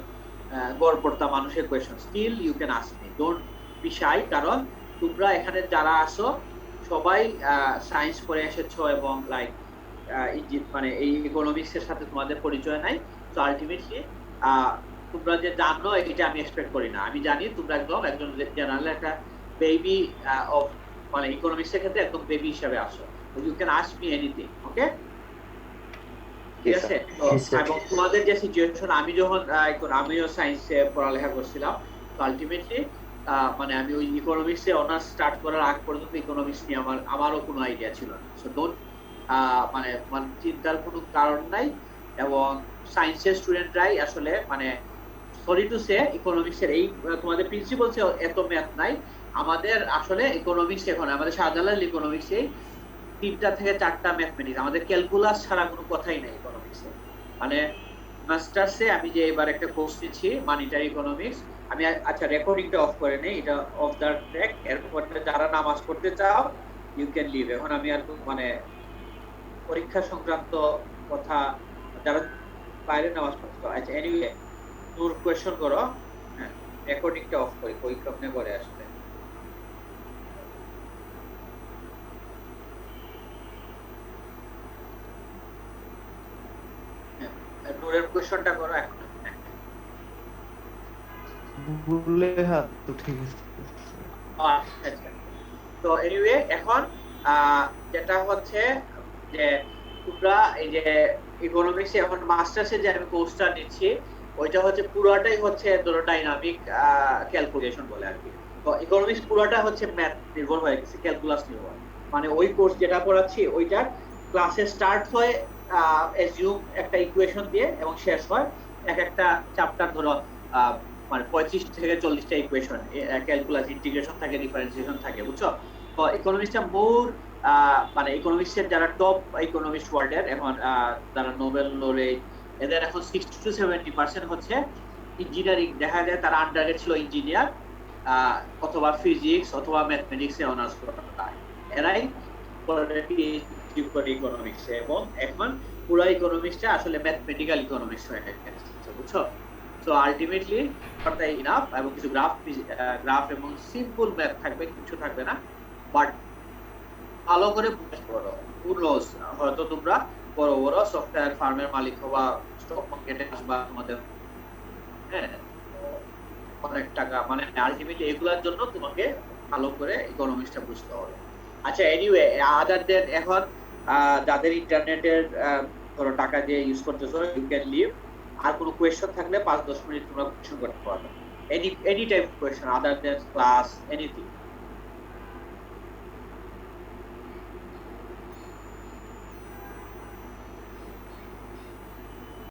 গড়পড়তা মানুষের question, still you can ask me, don't be shy. কারণ তোমরা এখানে যারা আসো সবাই সায়েন্স পড়ে এসেছো, এবং লাইক মানে এই ইকোনমিক্স এর সাথে তোমাদের পরিচয় নাই। তো আলটিমেটলি তোমরা যে জানো এটা আমি এক্সপেক্ট করি না, আমি জানি তোমরা একজন জেনারেল একটা বেবি অফ মানে ইকোনমিক্স এর ক্ষেত্রে একদম বেবি হিসেবে আসো। You can ask me anything, okay, ঠিক আছে। এবং তোমাদের যে সিচুয়েশন, আমি যখন আমিও সায়েন্সে পড়ালেখা করছিলাম, তো আলটিমেটলি মানে আমি ওই ইকোনমিক্সে অনার্স স্টার্ট করার আগ পর্যন্ত ইকোনমিক্স নিয়ে আমারও কোনো আইডিয়া ছিল না। সো ডোন্ট মানে চিন্তার কোনো কারণ নাই। এবং সায়েন্সের স্টুডেন্টরাই আসলে মানে সরি টু সে ইকোনমিক্সের এই তোমাদের প্রিন্সিপালসে এত ম্যাথ নাই। আমাদের আসলে ইকোনমিক্স এখন আমাদের শাহজালাল ইকোনমিক্সে 3টা থেকে 4টা ম্যাথমেটিক্স, আমাদের ক্যালকুলাস ছাড়া কোনো কথাই নাই ইকোনমিক্সে। মানে মাস্টার্সে আমি যে এবার একটা কোর্স নিচ্ছি মনিটারি ইকোনমিক্স, আমি আচ্ছা রেকর্ডিংটা অফ করে নেই, এটা অফ দ্য ট্র্যাক। এরপর যারা নামাজ পড়তে চাও ইউ ক্যান লিভ। এখন আমি আর মানে পরীক্ষা সংক্রান্ত কথা, যারা বাইরে নামাজ পড়তে চাও, আচ্ছা এনিওয়ে তোর কোয়েশ্চন করো। হ্যাঁ, রেকর্ডিংটা অফ করি, কই কেমনে করে আসলে। নূরের কোয়েশ্চনটা করো এখন। ভুলে হাত তো ঠিক আছে। আচ্ছা, তো এনিওয়ে এখন যেটা হচ্ছে যে তোমরা এই যে ইকোনমিক্সে এখন মাস্টার্সে যে আমি কোর্সটা নিচ্ছি, ওইটা হচ্ছে পুরোটাই হচ্ছে ধরো ডাইনামিক ক্যালকুলেশন বলে আর কি। তো ইকোনমিক্স পুরোটা হচ্ছে ম্যাথ নির্ভর হয়ে গেছে, ক্যালকুলাস নির্ভর। মানে ওই কোর্স যেটা পড়াচ্ছি ওইটার ক্লাসে স্টার্ট হয় অ্যাজিউম একটা ইকুয়েশন দিয়ে এবং শেষ হয় এক একটা চ্যাপ্টার ধরো মানে 35 থেকে 40টা ইকুয়েশন, ক্যালকুলাস, ইন্টিগ্রেশন থাকে, ডিফারেন্সিয়েশন থাকে, বুঝছো? তো ইকোনমিক্সটা মোর মানে ইকোনমিক্সের যারা টপ ইকোনমিক্স ওয়ার্ল্ডের এখন যারা নোবেল লরেট, এদের এখন 60 to 70% হচ্ছে ইঞ্জিনিয়ারিং। দেখা যায় তারা আন্ডারগ্রেড ছিল ইঞ্জিনিয়ার অথবা ফিজিক্স অথবা ম্যাথমেটিক্সে অনার্স করা, এরাই পিএইচডি করে ইকোনমিক্সে, এবং এখন পুরো ইকোনমিক্সটা আসলে ম্যাথমেটিক্যাল ইকোনমিক্স হয়ে গেছে, বুঝছো? সো আলটিমেটলি তাই ইনাফ, এবং কিছু গ্রাফ এবং সিম্পল ম্যাথ থাকবে, কিছু থাকবে না, বাট ভালো করে বুঝতে পারো। পুরোস হয়তো তোমরা বড় বড় সফটওয়্যার ফার্মের মালিক হবা, স্টক মার্কেটে আসবা, তোমাদের হ্যাঁ অনেক টাকা, মানে আলটিমেটলি এগুলোর জন্য তোমাকে ভালো করে ইকোনমিক্সটা বুঝতে হবে। আচ্ছা, এনিওয়ে আদার দেন এখন যাদের ইন্টারনেটের ধরো টাকা দিয়ে ইউজ করতেছো, ইউ ক্যান লিভ। আর কোনো কোয়েশ্চন থাকলে 5-10 মিনিট তোমরা কোয়েশ্চন করতে পারবে, এনি টাইপ কোয়েশ্চন আদার দেন ক্লাস, এনিথিং।